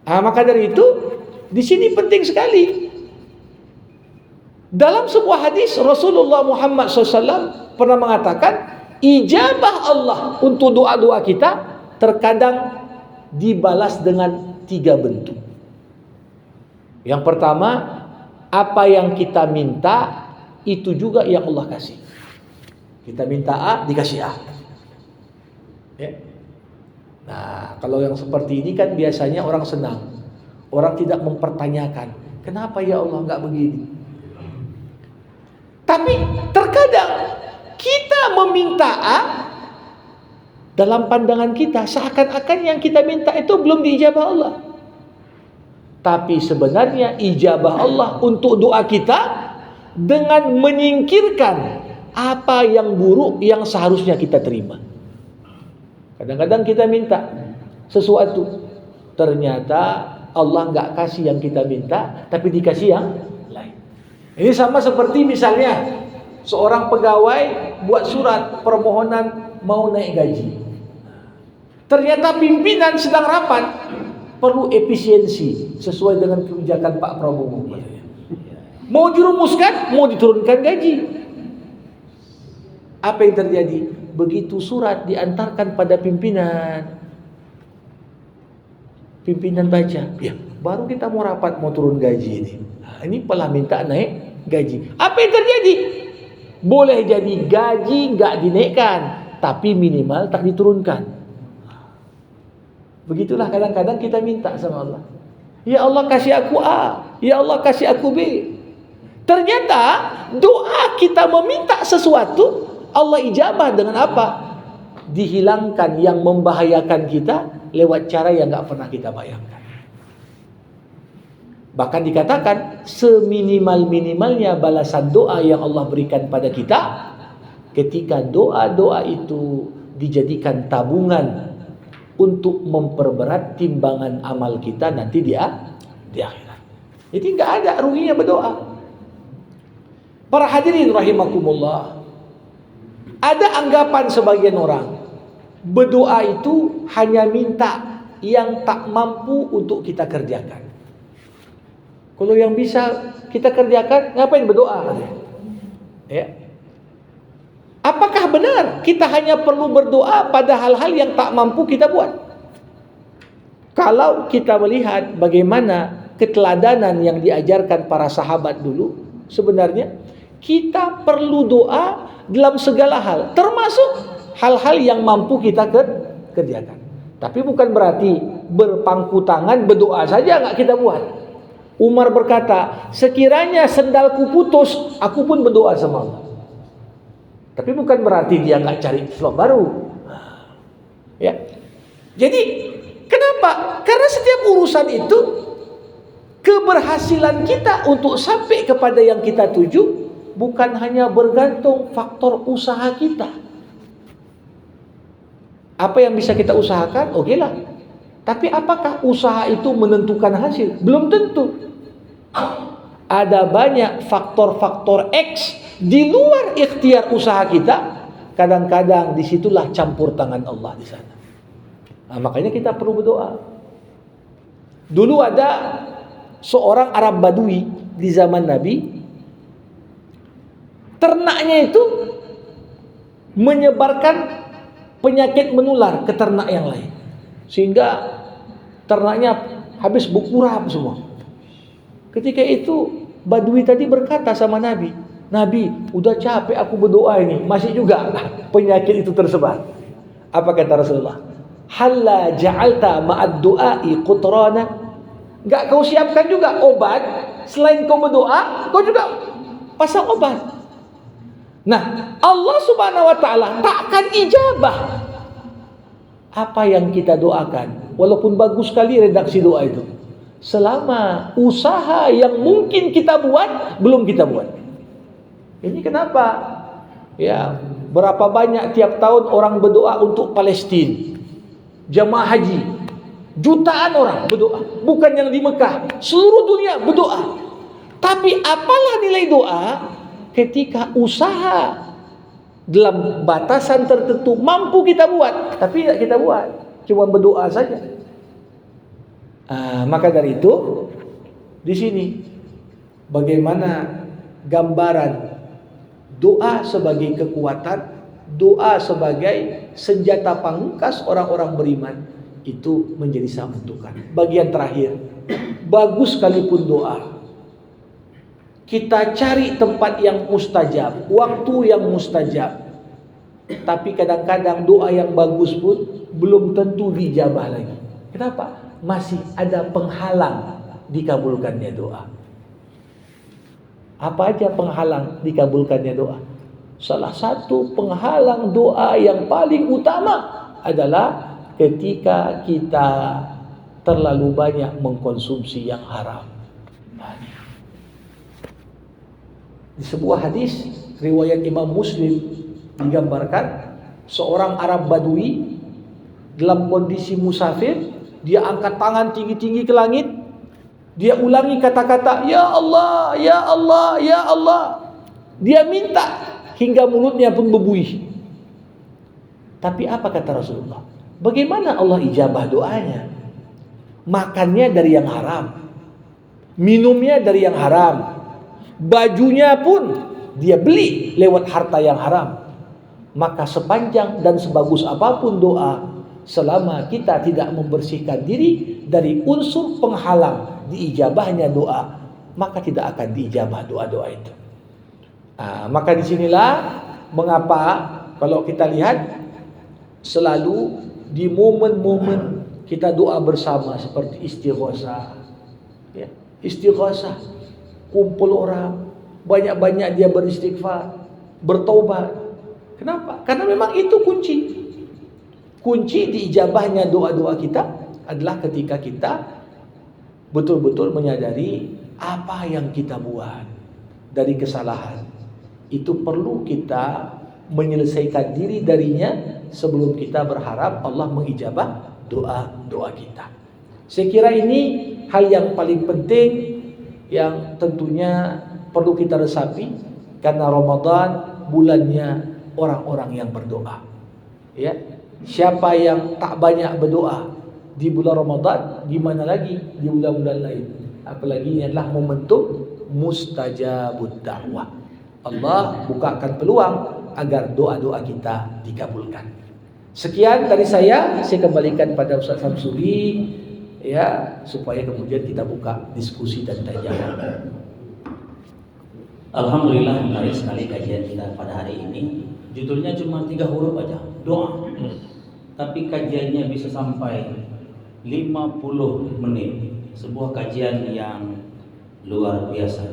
Maka dari itu di sini penting sekali. Dalam sebuah hadis Rasulullah Muhammad SAW pernah mengatakan, ijabah Allah untuk doa-doa kita terkadang dibalas dengan 3 bentuk. Yang pertama, apa yang kita minta itu juga yang Allah kasih. Kita minta A, dikasih A. Ya. Nah, kalau yang seperti ini kan biasanya orang senang. Orang tidak mempertanyakan, kenapa ya Allah nggak begini? Tapi terkadang kita meminta A, dalam pandangan kita seakan-akan yang kita minta itu belum diijabah Allah. Tapi sebenarnya ijabah Allah untuk doa kita dengan menyingkirkan apa yang buruk yang seharusnya kita terima. Kadang-kadang kita minta sesuatu, ternyata Allah nggak kasih yang kita minta, tapi dikasih yang lain. Ini sama seperti misalnya seorang pegawai buat surat permohonan mau naik gaji. Ternyata pimpinan sedang rapat, perlu efisiensi sesuai dengan kebijakan Pak Prabowo. Mau dirumuskan, mau diturunkan gaji. Apa yang terjadi? Begitu surat diantarkan pada pimpinan, pimpinan baca, ya baru kita mau rapat mau turun gaji ini. Nah, ini malah minta naik gaji. Apa yang terjadi? Boleh jadi gaji nggak dinaikkan, tapi minimal tak diturunkan. Begitulah kadang-kadang kita minta sama Allah. Ya Allah kasih aku A, ya Allah kasih aku B. Ternyata doa kita meminta sesuatu, Allah ijabah dengan apa? Dihilangkan yang membahayakan kita lewat cara yang nggak pernah kita bayangkan. Bahkan dikatakan seminimal-minimalnya balasan doa yang Allah berikan pada kita ketika doa-doa itu dijadikan tabungan untuk memperberat timbangan amal kita nanti di akhirat. Jadi nggak ada ruginya berdoa. Para hadirin rahimakumullah, ada anggapan sebagian orang berdoa itu hanya minta yang tak mampu untuk kita kerjakan. Kalau yang bisa kita kerjakan, ngapain berdoa? Ya. Apakah benar kita hanya perlu berdoa pada hal-hal yang tak mampu kita buat? Kalau kita melihat bagaimana keteladanan yang diajarkan para sahabat dulu, sebenarnya kita perlu doa dalam segala hal, termasuk hal-hal yang mampu kita kerjakan. Tapi bukan berarti berpangku tangan berdoa saja nggak kita buat. Umar berkata, sekiranya sendalku putus, aku pun berdoa sama Allah. Tapi bukan berarti dia nggak cari slot baru. Ya. Jadi kenapa? Karena setiap urusan itu keberhasilan kita untuk sampai kepada yang kita tuju bukan hanya bergantung faktor usaha kita. Apa yang bisa kita usahakan? Oke lah. Tapi apakah usaha itu menentukan hasil? Belum tentu. Ada banyak faktor-faktor X di luar ikhtiar usaha kita. Kadang-kadang disitulah campur tangan Allah di sana. Nah, makanya kita perlu berdoa. Dulu ada seorang Arab Badui di zaman Nabi. Ternaknya itu menyebarkan penyakit menular ke ternak yang lain, sehingga ternaknya habis berkurap semua. Ketika itu Badui tadi berkata sama Nabi, Nabi, udah capek aku berdoa ini, masih juga penyakit itu tersebar. Apa kata Rasulullah? Halla ja'alta ma'ad du'ai qutrana. Enggak kau siapkan juga obat, selain kau berdoa, kau juga pasang obat. Nah, Allah Subhanahu wa taala takkan ijabah apa yang kita doakan, walaupun bagus sekali redaksi doa itu, selama usaha yang mungkin kita buat belum kita buat. Ini kenapa? Ya, berapa banyak tiap tahun orang berdoa untuk Palestina, jamaah haji, jutaan orang berdoa, bukan yang di Mekah, seluruh dunia berdoa. Tapi apalah nilai doa ketika usaha dalam batasan tertentu mampu kita buat, tapi tidak kita buat, cuma berdoa saja. Maka dari itu di sini bagaimana gambaran doa sebagai kekuatan, doa sebagai senjata pamungkas orang-orang beriman itu menjadi sangat menentukan. Bagian terakhir, bagus sekalipun doa, kita cari tempat yang mustajab, waktu yang mustajab, tapi kadang-kadang doa yang bagus pun belum tentu dijabah lagi. Kenapa? Masih ada penghalang dikabulkannya doa. Apa aja penghalang dikabulkannya doa? Salah satu penghalang doa yang paling utama adalah ketika kita terlalu banyak mengkonsumsi yang haram. Di sebuah hadis riwayat Imam Muslim digambarkan seorang Arab Badui dalam kondisi musafir, dia angkat tangan tinggi-tinggi ke langit, dia ulangi kata-kata ya Allah, ya Allah, ya Allah. Dia minta hingga mulutnya pun berbuih. Tapi apa kata Rasulullah? Bagaimana Allah ijabah doanya? Makannya dari yang haram, minumnya dari yang haram, bajunya pun dia beli lewat harta yang haram. Maka sepanjang dan sebagus apapun doa, selama kita tidak membersihkan diri dari unsur penghalang diijabahnya doa, maka tidak akan diijabah doa-doa itu. Maka disinilah mengapa kalau kita lihat selalu di momen-momen kita doa bersama seperti istighosah, ya, istighosah, kumpul orang, banyak-banyak dia beristighfar, bertobat. Kenapa? Karena memang itu kunci diijabahnya doa-doa kita adalah ketika kita betul-betul menyadari apa yang kita buat dari kesalahan. Itu perlu kita menyelesaikan diri darinya sebelum kita berharap Allah mengijabah doa-doa kita. Saya kira ini hal yang paling penting yang tentunya perlu kita resapi, karena Ramadan bulannya orang-orang yang berdoa. Ya, siapa yang tak banyak berdoa di bulan Ramadan, gimana lagi di bulan-bulan lain? Apalagi ini adalah momentum mustajabud da'wah. Allah bukakan peluang agar doa-doa kita dikabulkan. Sekian dari saya kembalikan pada Ustaz Samsuri, ya, supaya kemudian kita buka diskusi dan tanya jawab. Alhamdulillah, menarik sekali kajian kita pada hari ini. Judulnya cuma 3 huruf aja, doa. Tapi kajiannya bisa sampai 50 menit. Sebuah kajian yang luar biasa.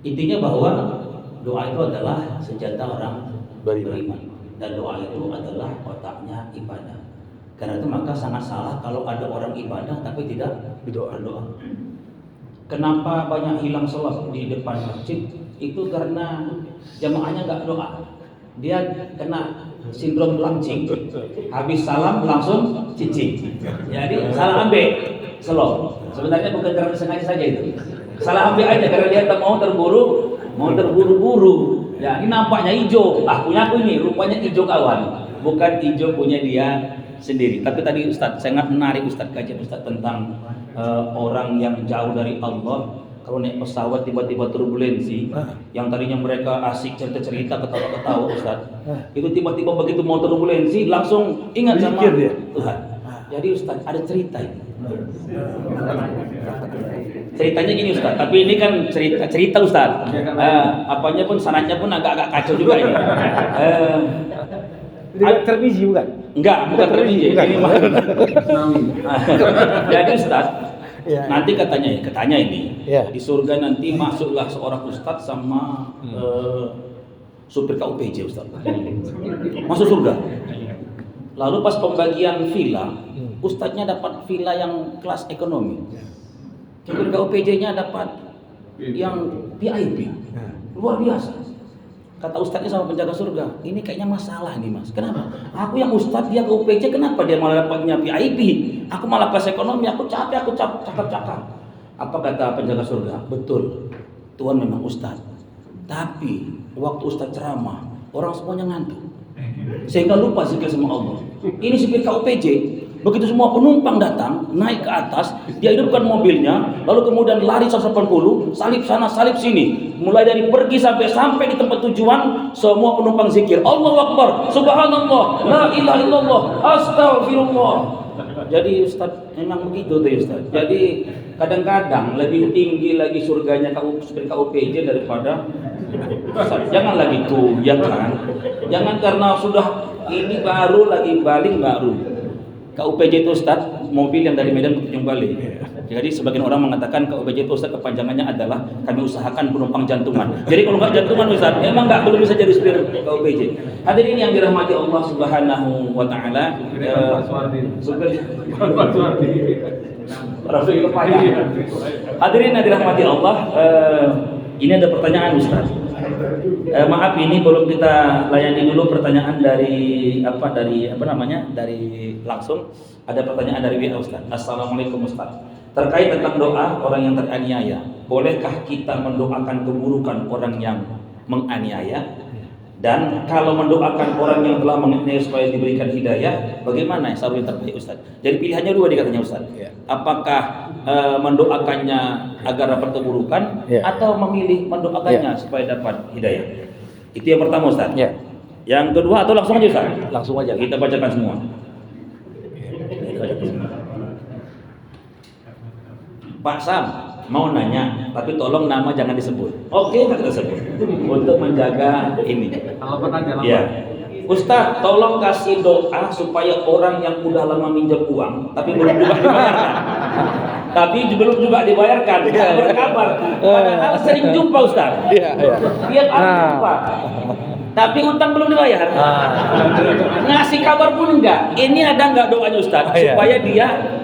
Intinya bahwa doa itu adalah senjata orang beriman. Dan doa itu adalah otaknya ibadah. Karena itu maka sangat salah kalau ada orang ibadah tapi tidak berdoa. Kenapa banyak hilang sholat di depan masjid? Itu karena jamaahnya nggak doa. Dia kena sindrom lancing. Habis salam langsung cicing. Jadi salah ambil slow. Sebenarnya bukan karena sengaja saja itu. Salah ambil aja karena dia mau terburu-buru. Ya, ini nampaknya hijau. Punya aku ini rupanya hijau kawan. Bukan hijau punya dia sendiri. Tapi tadi Ustaz sangat menarik Ustaz kajian Ustaz tentang orang yang jauh dari Allah kalau naik pesawat tiba-tiba turbulensi, yang tadinya mereka asik cerita-cerita, ketawa-ketawa Ustaz, itu tiba-tiba begitu mau turbulensi langsung ingat sama Tuhan. Jadi Ustaz ada cerita ini. Ceritanya gini Ustaz, tapi ini kan cerita Ustaz. Apanya pun sanadnya pun agak-agak kacau juga ini. Televisi bukan? Enggak, bukan televisi. Ini mah. Jadi Ustaz, nanti katanya ini di surga nanti masuklah seorang ustadz sama supir KUPJ Ustaz. Masuk surga. Lalu pas pembagian villa, ustadznya dapat villa yang kelas ekonomi. Supir KUPJ-nya dapat yang VIP. Luar biasa. Kata ustadznya sama penjaga surga, ini kayaknya masalah nih mas. Kenapa? Aku yang ustadz, dia KUPJ, kenapa dia malah dapatnya VIP? Aku malah kelas ekonomi, aku capek, cakap-cakap. Apa kata penjaga surga? Betul, Tuhan memang ustadz. Tapi waktu ustadz ceramah, orang semuanya ngantuk, sehingga lupa zikir sama Allah. Ini supir KUPJ, begitu semua penumpang datang, naik ke atas, dia hidupkan mobilnya, lalu kemudian lari 180, salib sana, salib sini. Mulai dari pergi sampai di tempat tujuan, semua penumpang zikir, Allahu Akbar, Subhanallah, La ilaha illallah, Astaghfirullah. Jadi Ustaz, memang begitu tuh Ustaz. Jadi kadang-kadang lebih tinggi lagi surganya supir KUPJ daripada Ustaz. Jangan lagi tuh, ya kan? Jangan karena sudah ini baru lagi baling baru. KUPJ itu Ustaz, mobil yang dari Medan ke Tanjung Balai. Jadi sebagian orang mengatakan KUPJ itu Ustaz kepanjangannya adalah kami usahakan penumpang jantungan. Jadi kalau nggak jantungan Ustaz, emang belum bisa jadi supir KUPJ. Hadirin yang dirahmati Allah Subhanahu wa taala. Hadirin yang dirahmati Allah, ini ada pertanyaan Ustaz. Maaf ini belum kita layani dulu pertanyaan dari langsung. Ada pertanyaan dari WA Ustaz. Assalamualaikum Ustaz. Terkait tentang doa orang yang teraniaya, bolehkah kita mendoakan keburukan orang yang menganiaya? Dan kalau mendoakan orang yang telah menganiaya supaya diberikan hidayah, bagaimana yang seharusnya terbaik Ustaz? Jadi pilihannya dua dikatanya Ustaz. Apakah mendoakannya agar dapat keburukan atau memilih mendoakannya supaya dapat hidayah? Itu yang pertama Ustaz. Yang kedua atau langsung aja Ustaz? Langsung aja. Kita bacakan semua. Pak Sam mau nanya, tapi tolong nama jangan disebut. Oke, tak disebut. Untuk menjaga ini. Ya. Ustaz, tolong kasih doa supaya orang yang udah lama minjem uang tapi belum juga dibayarkan. Tidak berkabar. Padahal sering jumpa Ustaz. Tiap hari jumpa. Tapi utang belum dibayar. Ngasih kabar pun enggak. Ini ada enggak doanya Ustaz supaya dia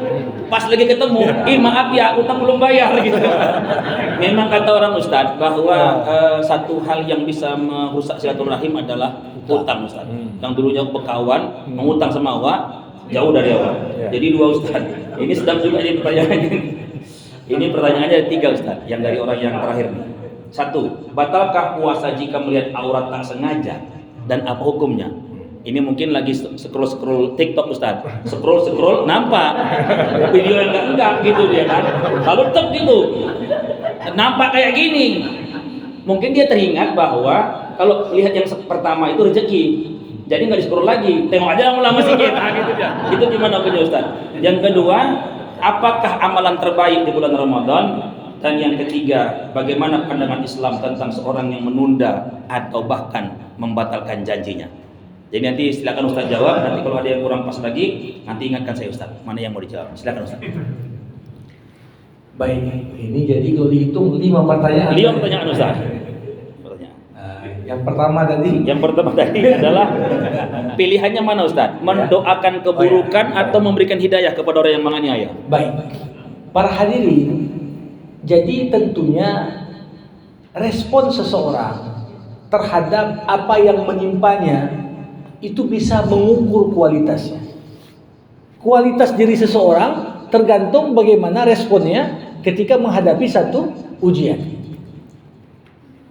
pas lagi ketemu, maaf ya, utang belum bayar gitu. Memang kata orang Ustaz bahwa satu hal yang bisa merusak silaturahim adalah utang Ustaz. Yang dulunya berkawan, mengutang sama awak, jauh dari awak. Jadi dua Ustaz. Ini sedang juga ini pertanyaan ini. Ini pertanyaannya ada 3 Ustaz, yang dari orang yang terakhir nih. 1, batalkah puasa jika melihat aurat tak sengaja dan apa hukumnya? Ini mungkin lagi scroll TikTok Ustaz. Scroll nampak video yang enggak gitu dia kan. Lalu tetap gitu. Nampak kayak gini. Mungkin dia teringat bahwa kalau lihat yang pertama itu rezeki. Jadi enggak di-scroll lagi. Tengok aja lama-lama sedikit. Gitu dia. Itu gimana punya Ustaz? Yang kedua, apakah amalan terbaik di bulan Ramadan? Dan yang ketiga, bagaimana pandangan Islam tentang seorang yang menunda atau bahkan membatalkan janjinya? Jadi nanti silakan Ustaz jawab. Nanti kalau ada yang kurang pas lagi, nanti ingatkan saya Ustaz. Mana yang mau dijawab? Silakan Ustaz. Baik, ini jadi kalau dihitung 5 pertanyaan. 5 pertanyaan Ustaz. Yang pertama tadi adalah pilihannya mana Ustaz? Mendoakan keburukan atau memberikan hidayah kepada orang yang menganiaya? Baik. Para hadirin, jadi tentunya respon seseorang terhadap apa yang menimpanya itu bisa mengukur kualitasnya. Kualitas diri seseorang tergantung bagaimana responnya ketika menghadapi satu ujian.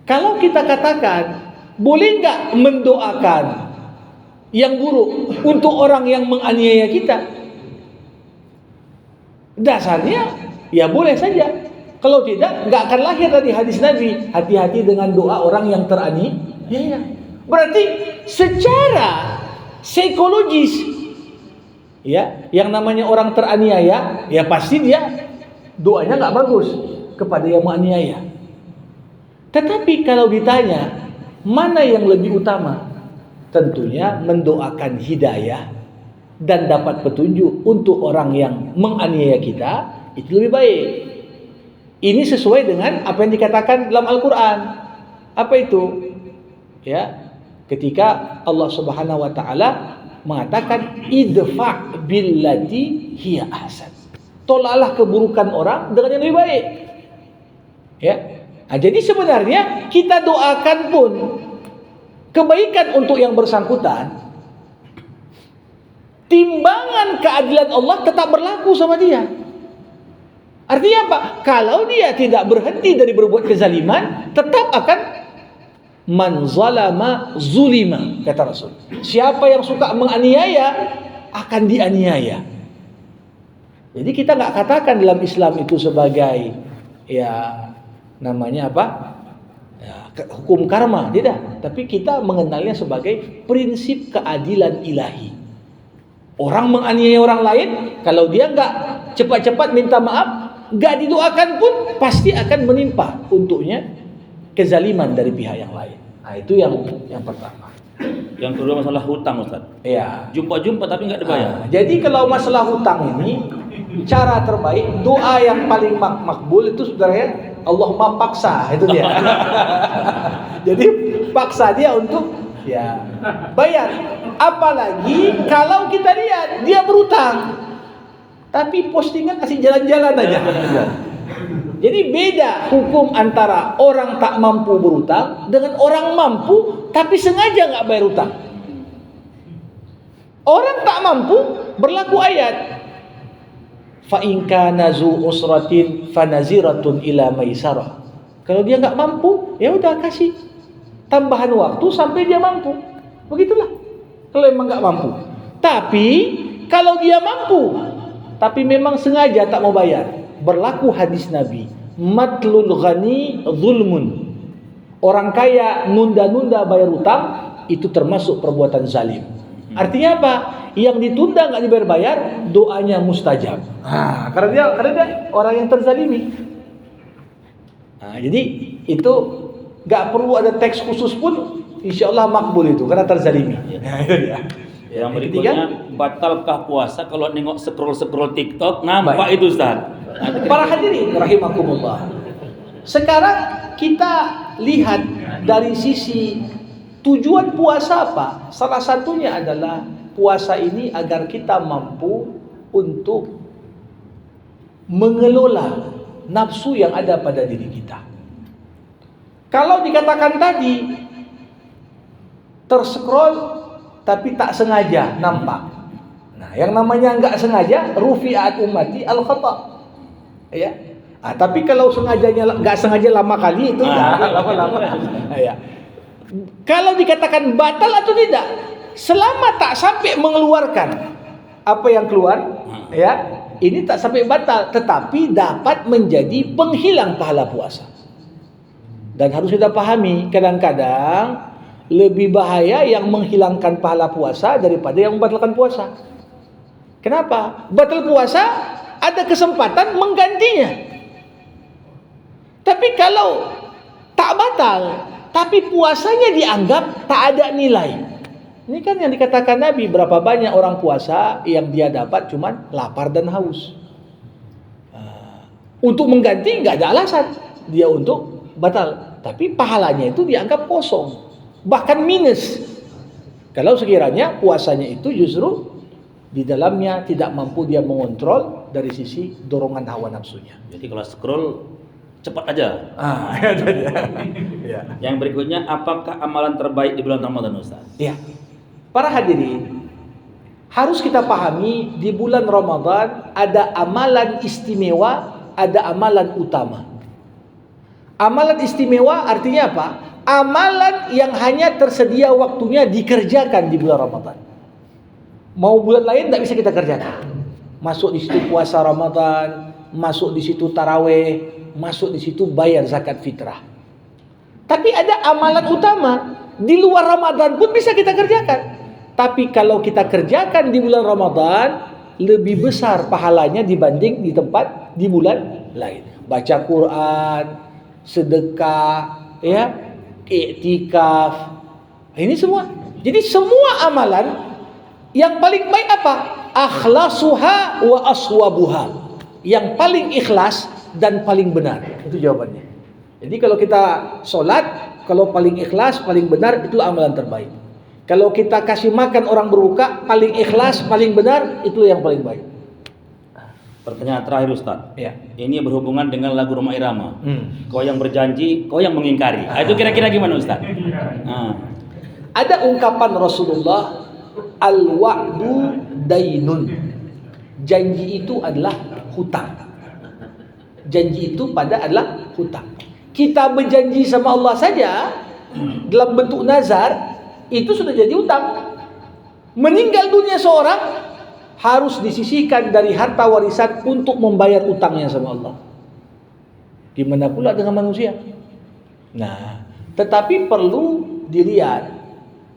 Kalau kita katakan, boleh nggak mendoakan yang buruk untuk orang yang menganiaya kita? Dasarnya, ya boleh saja. Kalau tidak, nggak akan lahir dari hadis Nabi. Hati-hati dengan doa orang yang teraniaya. Berarti secara psikologis, ya, yang namanya orang teraniaya, ya pasti dia doanya nggak bagus kepada yang menganiaya. Tetapi kalau ditanya mana yang lebih utama, tentunya mendoakan hidayah dan dapat petunjuk untuk orang yang menganiaya kita itu lebih baik. Ini sesuai dengan apa yang dikatakan dalam Al-Quran. Apa itu? Ya, ketika Allah Subhanahu wa taala mengatakan idfa' billati hiya ahsan. Tolaklah keburukan orang dengan yang lebih baik. Ya. Nah, jadi sebenarnya kita doakan pun kebaikan untuk yang bersangkutan, timbangan keadilan Allah tetap berlaku sama dia. Artinya apa? Kalau dia tidak berhenti dari berbuat kezaliman, tetap akan man zalama zulima, kata Rasul. Siapa yang suka menganiaya akan dianiaya. Jadi kita nggak katakan dalam Islam itu sebagai ya namanya apa? Ya, hukum karma, tidak. Tapi kita mengenalnya sebagai prinsip keadilan ilahi. Orang menganiaya orang lain, kalau dia nggak cepat-cepat minta maaf, nggak didoakan pun pasti akan menimpa untuknya kezaliman dari pihak yang lain. Nah, itu yang pertama. Yang kedua masalah hutang, Ustaz. Ya. Jumpa-jumpa tapi nggak dibayar. Jadi kalau masalah hutang ini, cara terbaik, doa yang paling makbul itu sebenarnya Allahumma paksa, itu dia. Jadi paksa dia untuk ya bayar. Apalagi kalau kita lihat dia berutang, tapi postingan kasih jalan-jalan aja. Jadi beda hukum antara orang tak mampu berutang dengan orang mampu tapi sengaja nggak bayar utang. Orang tak mampu berlaku ayat fa in kana zu usratin fanaziratun ila maisarah. Kalau dia nggak mampu, ya udah kasih tambahan waktu sampai dia mampu. Begitulah. Kalau emang nggak mampu. Tapi kalau dia mampu, tapi memang sengaja tak mau bayar, berlaku hadis Nabi, matlul ghani zulmun. Orang kaya nunda-nunda bayar utang itu termasuk perbuatan zalim. Artinya apa? Yang ditunda nggak dibayar, doanya mustajab. Karena dia orang yang terzalimi. Jadi itu nggak perlu ada teks khusus pun, insya Allah makbul itu karena terzalimi. Yang berikutnya, batalkah puasa kalau nengok scroll TikTok? Nampak itu, Ustaz. Para hadirin rahimakumullah. Sekarang kita lihat dari sisi tujuan puasa apa? Salah satunya adalah puasa ini agar kita mampu untuk mengelola nafsu yang ada pada diri kita. Kalau dikatakan tadi terscroll tapi tak sengaja nampak. Nah, yang namanya enggak sengaja rufi'at ummati al-khata. Ya. Tapi kalau sengajanya enggak sengaja lama kali itu lama-lama. Ya. Kalau dikatakan batal atau tidak, selama tak sampai mengeluarkan apa yang keluar, ya, ini tak sampai batal, tetapi dapat menjadi penghilang pahala puasa. Dan harus kita pahami, kadang-kadang lebih bahaya yang menghilangkan pahala puasa daripada yang membatalkan puasa. Kenapa? Batal puasa ada kesempatan menggantinya. Tapi kalau tak batal, tapi puasanya dianggap tak ada nilai. Ini kan yang dikatakan Nabi, berapa banyak orang puasa yang dia dapat cuman lapar dan haus. Untuk mengganti nggak ada alasan dia untuk batal, tapi pahalanya itu dianggap kosong, bahkan minus. Kalau sekiranya puasanya itu justru di dalamnya tidak mampu dia mengontrol dari sisi dorongan hawa nafsunya. Jadi kalau scroll cepat aja. Ya. Yang berikutnya, apakah amalan terbaik di bulan Ramadan, Ustaz? Ya. Para hadirin, harus kita pahami di bulan Ramadan ada amalan istimewa, ada amalan utama. Amalan istimewa artinya apa? Amalan yang hanya tersedia waktunya dikerjakan di bulan Ramadan. Mau bulan lain tidak bisa kita kerjakan. Masuk di situ puasa Ramadan, masuk di situ taraweh, masuk di situ bayar zakat fitrah. Tapi ada amalan utama di luar Ramadan pun bisa kita kerjakan. Tapi kalau kita kerjakan di bulan Ramadan, lebih besar pahalanya dibanding di bulan lain. Baca Quran, sedekah, ya, iktikaf. Ini semua. Jadi semua amalan yang paling baik apa? Akhlasuha wa aswabuha. Yang paling ikhlas dan paling benar. Itu jawabannya. Jadi kalau kita sholat, kalau paling ikhlas, paling benar, itulah amalan terbaik. Kalau kita kasih makan orang berbuka, paling ikhlas, paling benar, itu yang paling baik. Pertanyaan terakhir Ustaz. Ya. Ini berhubungan dengan lagu Roma Irama. Kau yang berjanji, kau yang mengingkari. Itu kira-kira gimana Ustaz? Ada ungkapan Rasulullah, al-wa'du dainun. Janji itu adalah hutang. Janji itu adalah hutang. Kita berjanji sama Allah saja dalam bentuk nazar, itu sudah jadi hutang. Meninggal dunia seorang harus disisihkan dari harta warisan untuk membayar utangnya sama Allah. Gimana pula dengan manusia? Nah, tetapi perlu dilihat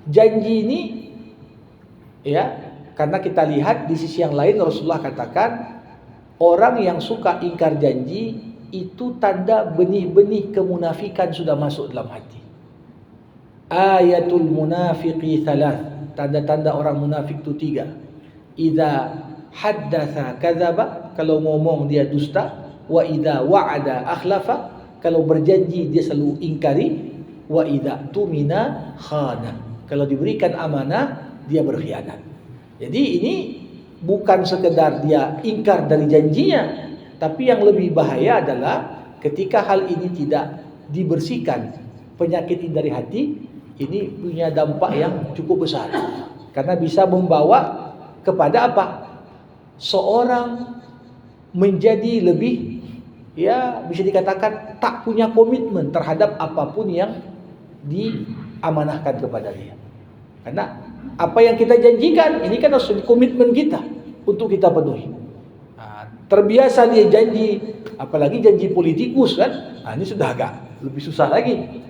janji ini, ya, karena kita lihat di sisi yang lain Rasulullah katakan orang yang suka ingkar janji itu tanda benih-benih kemunafikan sudah masuk dalam hati. Ayatul munafiqi thalath, tanda-tanda orang munafik itu 3. Idza haddatsa kadzaba, kalau ngomong dia dusta, wa idza wa'ada akhlafa, kalau berjanji dia selalu ingkari, wa idza tumina khana, kalau diberikan amanah dia berkhianat. Jadi ini bukan sekedar dia ingkar dari janjinya, tapi yang lebih bahaya adalah ketika hal ini tidak dibersihkan, penyakit ini dari hati, ini punya dampak yang cukup besar. Karena bisa membawa kepada apa? Seorang menjadi lebih, ya, bisa dikatakan tak punya komitmen terhadap apapun yang diamanahkan kepada dia. Karena apa yang kita janjikan ini kan harus komitmen kita untuk kita penuhi. Terbiasa dia janji, apalagi janji politikus kan, ini sudah agak lebih susah lagi.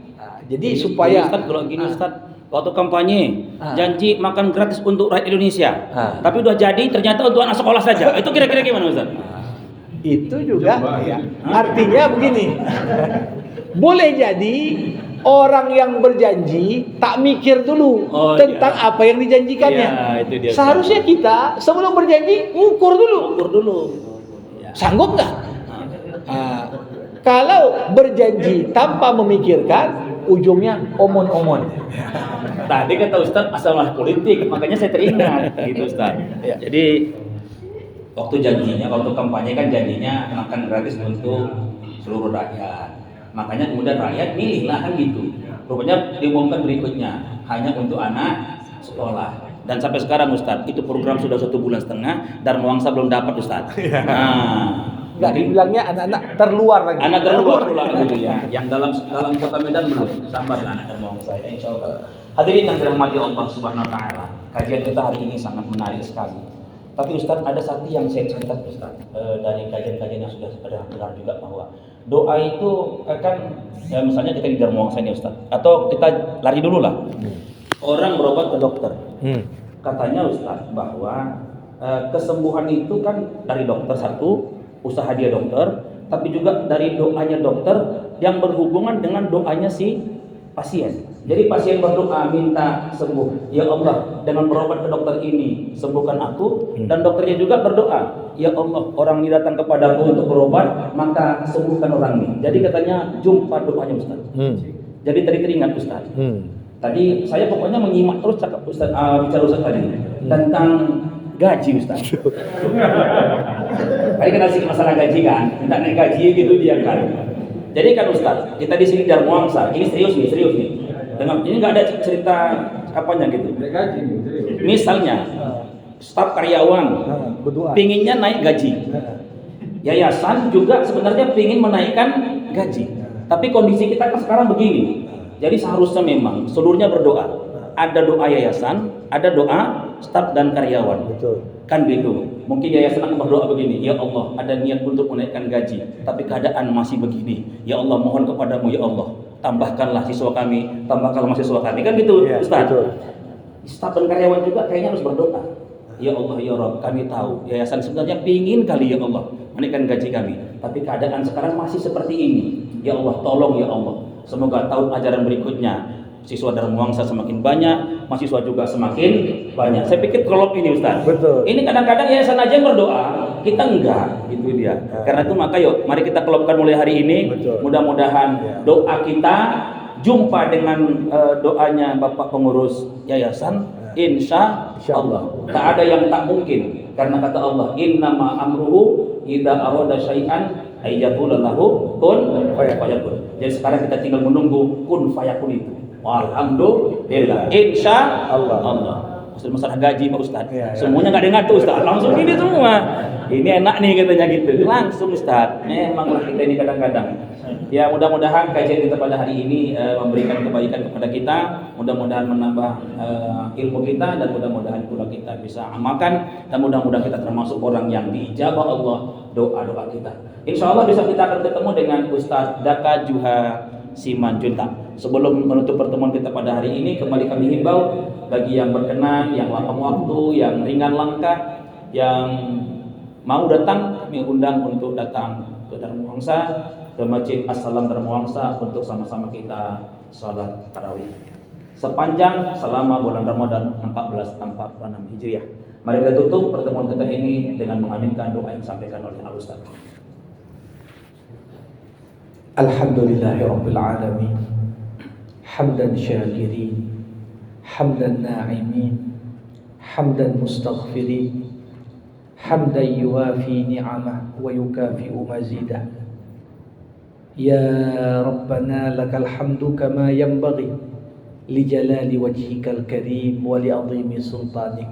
Jadi supaya Ustaz, kalau gini Ustaz, waktu kampanye janji makan gratis untuk rakyat Indonesia, tapi udah jadi ternyata untuk anak sekolah saja. Itu kira-kira gimana Ustaz? Itu juga ya. Artinya begini. Boleh jadi orang yang berjanji tak mikir dulu tentang apa yang dijanjikannya. Itu dia. Seharusnya kita sebelum berjanji ukur dulu. Sanggup nggak? Kalau berjanji tanpa memikirkan, ujungnya omon-omon. Tadi kata Ustaz masalah politik, makanya saya teringat gitu Ustaz. Ya. Jadi waktu kampanye kan janjinya makan gratis untuk seluruh rakyat. Makanya kemudian rakyat milihlah kan gitu. Rupanya diumumkan berikutnya hanya untuk anak sekolah. Dan sampai sekarang Ustaz, itu program sudah 1,5 bulan Dharma Wangsa belum dapat Ustaz. Nggak dibilangnya anak-anak terluar lagi. Anak terluar gitu ya. Yang dalam kota Medan belum sampai anak Dharma Wangsa. Insyaallah. Hadirin yang dirahmati Allah Subhanahu wa taala. Kajian kita hari ini sangat menarik sekali. Tapi Ustaz, ada satu yang saya catat Ustaz, dari kajian-kajian yang sudah ada dengar juga, bahwa doa itu kan ya, misalnya kita di Dharma Wangsa ini Ustaz, atau kita lari dulu lah. Orang berobat ke dokter. Katanya Ustaz bahwa kesembuhan itu kan dari dokter satu, usaha dia dokter, tapi juga dari doanya dokter yang berhubungan dengan doanya si pasien. Jadi pasien berdoa minta sembuh, ya Allah, dengan berobat ke dokter ini sembuhkan aku, dan dokternya juga berdoa, ya Allah, orang ini datang kepadaku untuk berobat, maka sembuhkan orang ini. Jadi katanya jumpa doanya Ustaz. Jadi tadi teringat Ustaz. Tadi saya pokoknya menyimak terus cakap Ustaz, bicara Ustaz tadi tentang gaji Ustaz. Tadi kan asik masalah gaji kan, minta naik gaji gitu dia kan. Jadi kan Ustaz, kita di sini Dharma Wangsa, ini serius nih. Dengan ini nggak ada cerita apanya gitu. Misalnya staf karyawan pinginnya naik gaji, yayasan juga sebenarnya pingin menaikkan gaji, tapi kondisi kita kan sekarang begini. Jadi seharusnya memang seluruhnya berdoa. ada doa yayasan, ada doa staf dan karyawan. Betul. Kan gitu. Mungkin yayasan akan berdoa begini, ya Allah, ada niat untuk menaikkan gaji, tapi keadaan masih begini. Ya Allah, mohon kepadamu ya Allah, tambahkanlah siswa kami, tambahkanlah mahasiswa kami. Kan gitu, Ya, Ustaz. betul. Staf dan karyawan juga kayaknya harus berdoa. Ya Allah, ya Rabb, kami tahu yayasan sebenarnya pingin kali ya Allah menaikkan gaji kami, tapi keadaan sekarang masih seperti ini. Ya Allah, tolong ya Allah. Semoga tahun ajaran berikutnya siswa Dharma Wangsa semakin banyak, mahasiswa juga semakin banyak. Saya pikir kalau ini Ustaz. Betul. Ini kadang-kadang yayasan aja yang berdoa, kita enggak, gitu dia. Karena itu maka yuk, mari kita kelopkan mulai hari ini. Betul. Mudah-mudahan doa kita jumpa dengan doanya Bapak pengurus yayasan, insya Allah. Tak ada yang tak mungkin. Karena kata Allah, innama amruhu idza arada syai'an ayyaqula lahu kun fayakun. Jadi sekarang kita tinggal menunggu kun fayakun itu. Alhamdulillah. Insya Allah. Maksud masalah gaji Pak Ustaz. Semuanya nggak ada ngatur Ustaz. Langsung ini semua. Ini enak nih katanya gitu. Langsung Ustaz. Memanglah kita ini kadang-kadang. Ya mudah-mudahan kajian kita pada hari ini memberikan kebaikan kepada kita. Mudah-mudahan menambah ilmu kita dan mudah-mudahan pula kita bisa amalkan dan mudah-mudahan kita termasuk orang yang diijabah Allah doa-doa kita. Insya Allah bisa kita akan ketemu dengan Ustaz Daka Juha Simanjuntak. Sebelum menutup pertemuan kita pada hari ini, kembali kami himbau bagi yang berkenan, yang lapang waktu, yang ringan langkah, yang mau datang, kami undang untuk datang ke Dharma Wangsa, ke Masjid As-Salam Dharma Wangsa untuk sama-sama kita sholat tarawih sepanjang selama bulan Ramadan 1446 Hijriah. Mari kita tutup pertemuan kita ini dengan mengaminkan doa yang disampaikan oleh Al-Ustaz. Alhamdulillahirabbil alamin. Hamdan syakirin, hamdan na'imin, hamdan mustaghfirin, hamdan yuwafi ni'amah wa yukafi'u mazidah. Ya Rabbana lakal hamdu kama yanbaghi li jalali wajhikal karim wa li 'azimi sultanik.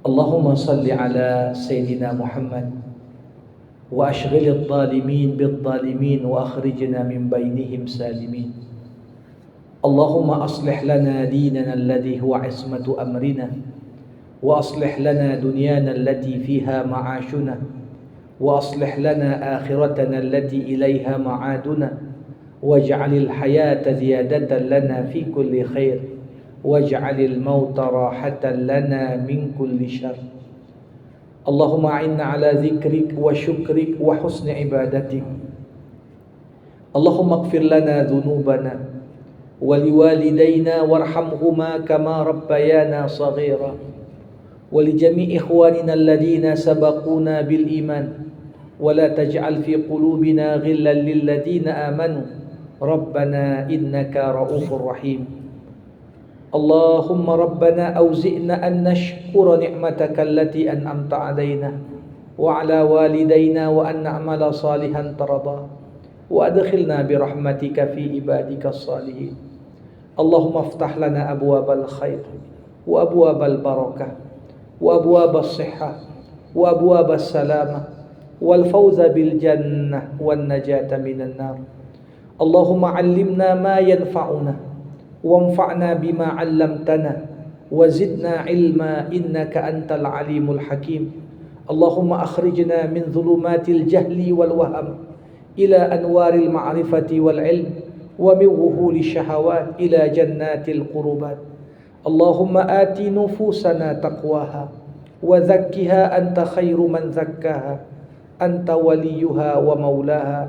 Allahumma salli ala Sayyidina Muhammad wa ashghilil zalimin bil zalimin wa akhrijna min bainihim salimin. Allahumma aslih lana dinana alladhi huwa ismatu amrina wa aslih lana dunyana allati fiha ma'ashuna wa aslih lana akhiratana allati ilayha ma'aduna waj'alil hayata ziyadatan lana fi kulli khair waj'alil mauta rahatan lana min kulli syarr. Allahumma a'inna ala dzikrik wa syukrik wa husni ibadatik. Allahumma ighfir lana dhunubana ولوالدينا وارحمهما كما ربيانا صغيرا ولجميع إخواننا الذين سبقونا بالإيمان ولا تجعل في قلوبنا غلا للذين آمنوا ربنا إنك رؤوف رحيم. اللهم ربنا أوزئنا أن نشكر نعمتك التي أنعمت علينا وعلى والدينا وأن نعمل صالحا ترضاه وأدخلنا برحمتك في عبادك الصالحين. اللهم افتح لنا أبواب الخير وأبواب البركة وأبواب الصحة وأبواب السلامة والفوز بالجنة والنجاة من النار. اللهم علمنا ما ينفعنا وانفعنا بما علمتنا وزدنا علما إنك أنت العليم الحكيم. اللهم أخرجنا من ظلمات الجهل والوهم إلى أنوار المعرفة والعلم ومن وهول الشهوات إلى جنات القربات. اللهم آت نفوسنا تقواها وزكها أنت خير من زكاها أنت وليها ومولاها.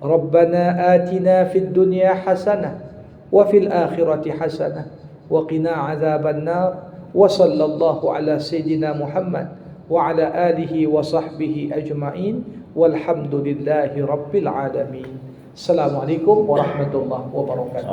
ربنا آتنا في الدنيا حسنة وفي الآخرة حسنة وقنا عذاب النار. وصلى الله على سيدنا محمد وعلى آله وصحبه أجمعين والحمد لله رب العالمين. Assalamualaikum warahmatullahi wabarakatuh.